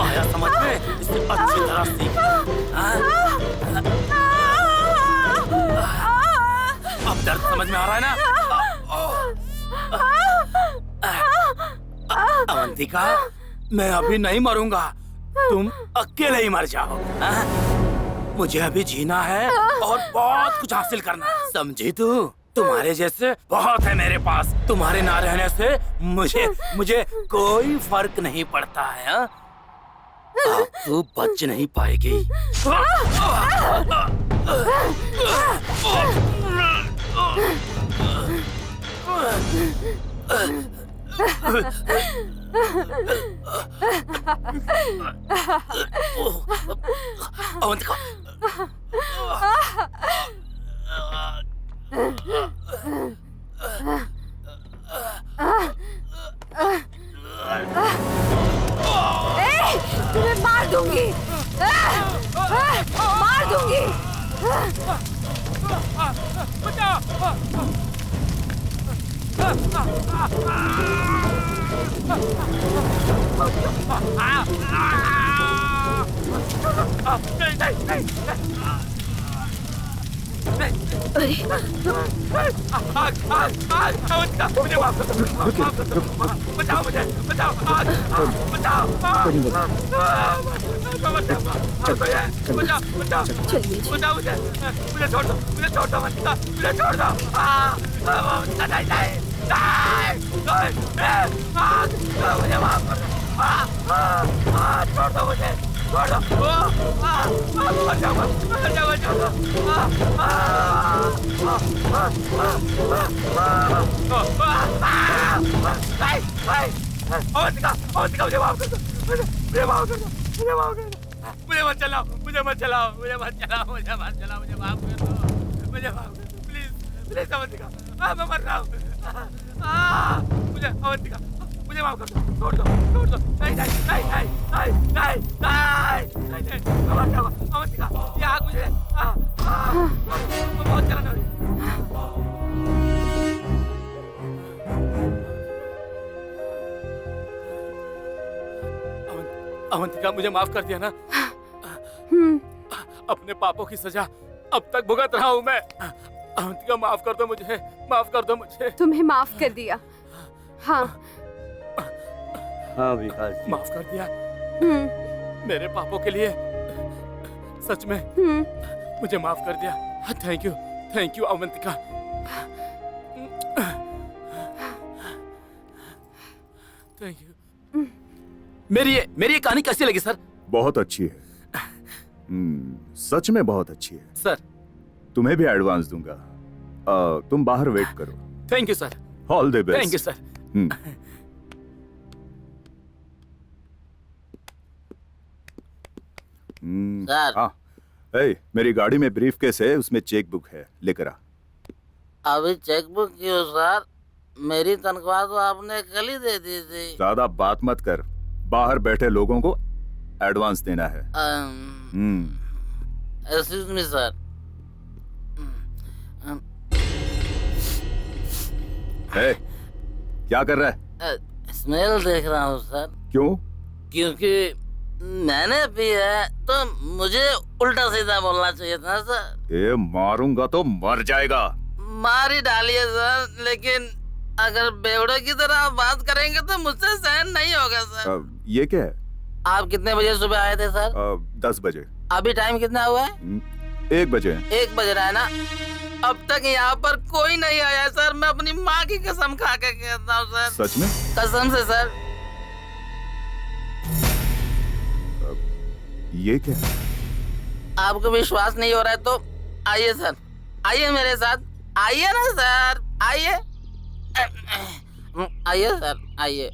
आया समझ में? इसे अच्छी तरह सीख। अब दर्द समझ में आ रहा है ना? अवंतिका, मैं अभी नहीं मरूंगा, तुम अकेले ही मर जाओ। मुझे अभी जीना है और बहुत कुछ हासिल करना है, समझी तू? तुम्हारे जैसे बहुत है मेरे पास। तुम्हारे ना रहने से मुझे कोई फर्क नहीं पड़ता है। अब तू बच नहीं पाएगी। अवंतिका, तुम्हें मार दूंगी, मार दूंगी। मुझे मत चलाओ, मुझे मत चलाओ, मुझे मत चलाओ, मुझे मत चलाओ, मुझे माफ कर दो, मुझे माफ कर दो, प्लीज प्लीज अवंतिका, मैं मर रहा हूँ। मुझे अवंतिका, मुझे माफ कर दो, छोड़ दो, छोड़ दो, नहीं नहीं नहीं नहीं नहीं नहीं नहीं नहीं, मैं मर जाऊंगा। अवंतिका, ये आग मुझे बहुत जलन हो रही है। अवंतिका, मुझे माफ कर दिया ना? अपने पापों की सजा अब तक भुगत रहा हूँ मैं। अवंतिका, माफ कर दो मुझे, माफ कर दो मुझे। तुम्हें माफ कर दिया। हाँ हाँ विकास जी, माफ कर दिया मेरे पापों के लिए, सच में मुझे माफ कर दिया। Thank you Avantika. Thank you. मेरी ये कहानी कैसी लगी सर? बहुत अच्छी है। सच में बहुत अच्छी है सर। तुम्हें भी एडवांस दूंगा। तुम बाहर वेट करो। Thank you sir. All the best. Thank you sir. Sir. हाँ, मेरी गाड़ी में ब्रीफकेस है, उसमें चेक बुक है, लेकर आ। अभी चेक बुक क्यों सर? मेरी तनख्वाह तो आपने कल ही दे दी थी। ज्यादा बात मत कर, बाहर बैठे लोगों को एडवांस देना है। Excuse me sir. क्या कर रहा है? स्मेल देख रहा हूँ सर। क्यों? क्योंकि मैंने पी है तो मुझे उल्टा सीधा बोलना चाहिए था सर। ये मारूंगा तो मर जाएगा। मार ही डालिए सर, लेकिन अगर बेवड़े की तरह आप बात करेंगे तो मुझसे सहन नहीं होगा सर। ये क्या है? आप कितने बजे सुबह आए थे सर? 10 बजे। अभी टाइम कितना हुआ है? 1 बजे। 1 बज रहा है ना? अब तक यहाँ पर कोई नहीं आया सर। मैं अपनी माँ की कसम खा के कहता हूँ सर। सच में? कसम से सर। ये क्या? आपको विश्वास नहीं हो रहा है तो आइए सर, आइए मेरे साथ, आइए ना सर, आइए आइए सर, आइए।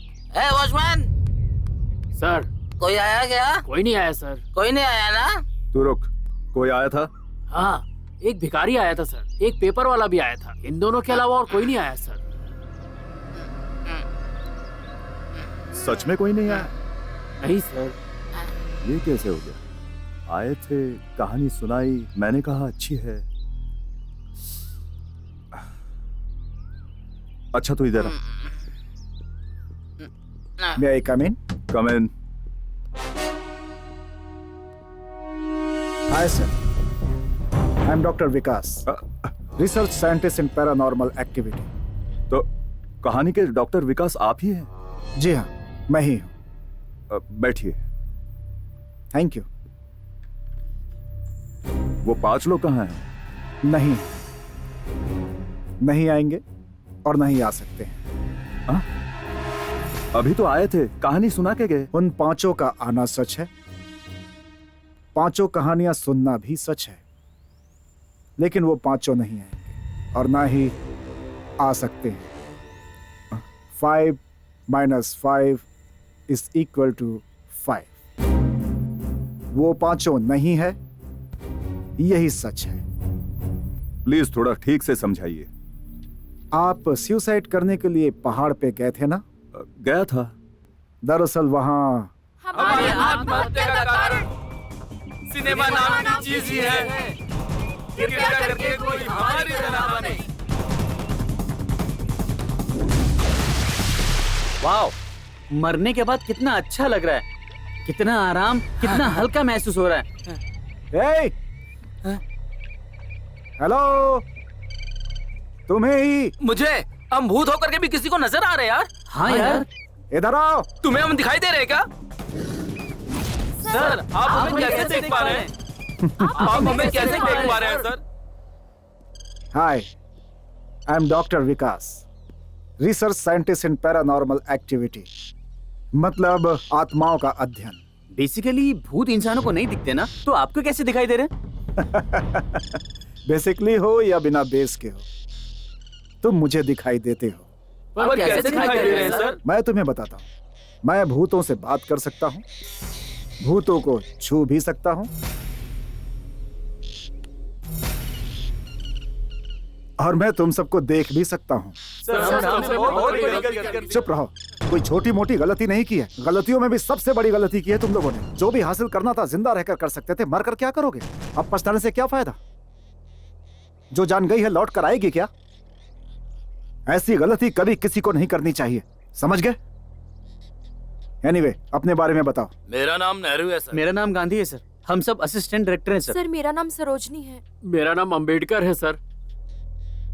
Watchman sir. कोई आया क्या? कोई नहीं आया सर। कोई नहीं आया ना? तू रुक, कोई आया था? हाँ, एक भिखारी आया था सर, एक पेपर वाला भी आया था। इन दोनों के अलावा और कोई नहीं आया सर। सच में कोई नहीं आया? नहीं सर। ये कैसे हो गया? आए थे, कहानी सुनाई, मैंने कहा अच्छी है। अच्छा तो इधर May I come in? Come in. Hi sir, I'm Dr. Vikas, research scientist in paranormal activity. तो कहानी के डॉक्टर विकास आप ही हैं? जी हाँ, मैं ही हूँ। बैठिए। Thank you. वो 5 लोग कहाँ हैं? नहीं आएंगे और नहीं आ सकते हैं। हाँ? अभी तो आए थे, कहानी सुना के गए। उन 5 का आना सच है, 5 कहानियां सुनना भी सच है, लेकिन वो 5 नहीं आएंगे और ना ही आ सकते हैं। 5 - 5 is equal to 5। वो 5 नहीं है, यही सच है। प्लीज थोड़ा ठीक से समझाइए। आप सुसाइड करने के लिए पहाड़ पे गए थे ना? गया था। दरअसल वहाँ हमारी आत्महत्या का कारण सिनेमा नाम की चीज ही है। कृपया करके कोई हमारी तरह बने। वाओ, मरने के बाद कितना अच्छा लग रहा है, कितना आराम, कितना हल्का महसूस हो रहा है। हेलो, तुम्हें ही। मुझे? हम भूत होकर के भी किसी को नजर आ रहे हैं यार। हाँ यार, इधर आओ। तुम्हें हम दिखाई दे रहे हैं क्या? सर, आप हमें कैसे देख पा रहे हैं? आप हमें कैसे देख पा रहे हैं sir? Hi, I am doctor Vikas, research scientist in paranormal activity, मतलब आत्माओं का अध्ययन। बेसिकली भूत इंसानों को नहीं दिखते ना, तो आपको कैसे दिखाई दे रहे? बेसिकली हो या बिना बेस के हो, तुम मुझे दिखाई देते हो। पर कैसे दिखाई दे रहे हैं सर? मैं तुम्हें बताता हूँ। मैं भूतों से बात कर सकता हूँ, भूतों को छू भी सकता हूँ, और मैं तुम सबको देख भी सकता हूँ। चुप रहो, कोई छोटी मोटी गलती नहीं की है। गलतियों में भी सबसे बड़ी गलती की है तुम लोगों ने। जो भी हासिल करना था जिंदा रहकर कर सकते थे, मरकर क्या करोगे? अब पछताने से क्या फायदा? जो जान गई है लौट कर आएगी क्या? ऐसी गलती कभी किसी को नहीं करनी चाहिए, समझ गए? एनीवे, अपने बारे में बताओ। मेरा नाम नेहरू है सर। मेरा नाम गांधी है सर। हम सब असिस्टेंट डायरेक्टर हैं सर। सर, मेरा नाम सरोजनी है। मेरा नाम अंबेडकर है सर।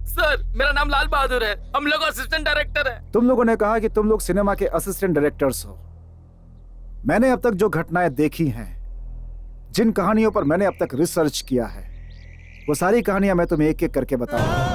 सर, मेरा नाम लाल बहादुर है। हम लोग असिस्टेंट डायरेक्टर हैं। तुम लोगों ने कहा कि तुम लोग सिनेमा के असिस्टेंट डायरेक्टर्स हो। मैंने अब तक जो घटनाएं देखी हैं, जिन कहानियों पर मैंने अब तक रिसर्च किया है, वो सारी कहानियां मैं तुम्हें एक-एक करके बताऊंगा।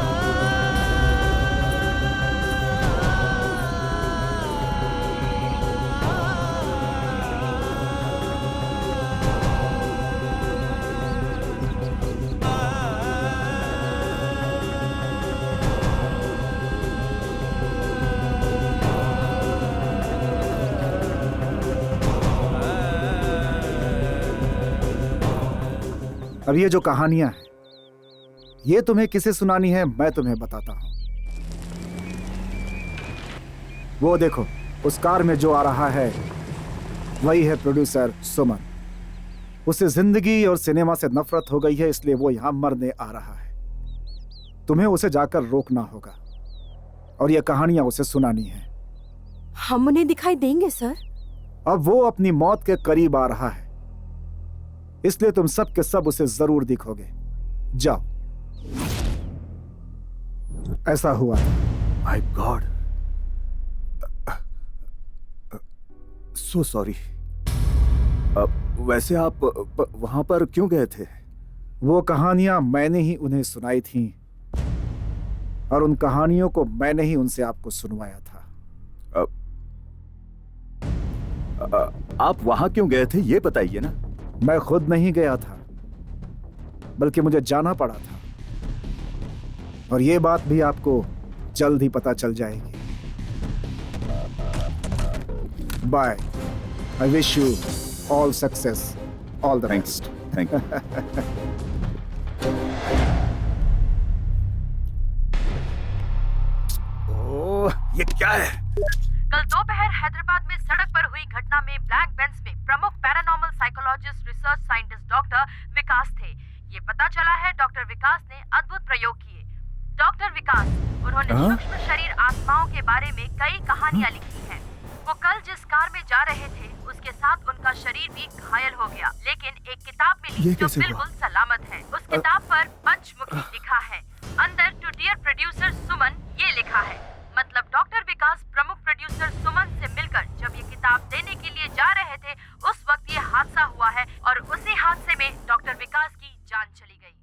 अब ये जो कहानियां हैं, ये तुम्हें किसे सुनानी है मैं तुम्हें बताता हूं। वो देखो, उस कार में जो आ रहा है वही है प्रोड्यूसर सुमन। उसे जिंदगी और सिनेमा से नफरत हो गई है, इसलिए वो यहां मरने आ रहा है। तुम्हें उसे जाकर रोकना होगा और ये कहानियां उसे सुनानी है। हम उन्हें दिखाई देंगे सर? अब वो अपनी मौत के करीब आ रहा है, इसलिए तुम सब के सब उसे जरूर दिखोगे। जाओ। ऐसा हुआ। My God, so sorry. वैसे आप वहां पर क्यों गए थे? वो कहानियां मैंने ही उन्हें सुनाई थीं और उन कहानियों को मैंने ही उनसे आपको सुनवाया था। आप वहां क्यों गए थे ये बताइए ना। मैं खुद नहीं गया था, बल्कि मुझे जाना पड़ा था, और ये बात भी आपको जल्द ही पता चल जाएगी। Bye. I wish you all success, all the best. Thank you. Oh, ये क्या है? कल दोपहर हैदराबाद में सड़क पर हुई घटना में ब्लैक बेंज में प्रमुख paranormal psychologist research scientist doctor Vikas थे। ये पता चला है डॉक्टर विकास ने अद्भुत प्रयोग किए। डॉक्टर विकास, उन्होंने सूक्ष्म शरीर आत्माओं के बारे में कई कहानियां लिखी हैं। वो कल जिस कार में जा रहे थे उसके साथ उनका शरीर भी घायल हो गया, लेकिन एक किताब मिली जो बिल्कुल सलामत है। उस किताब पर पंचमुखी लिखा है। अंदर टू डियर प्रोड्यूसर सुमन ये लिखा है। मतलब डॉक्टर विकास प्रमुख प्रोड्यूसर सुमन से मिलकर जब ये किताब देने के लिए जा रहे थे उस वक्त ये हादसा हुआ है और उसी हादसे में डॉक्टर विकास की जान चली गई।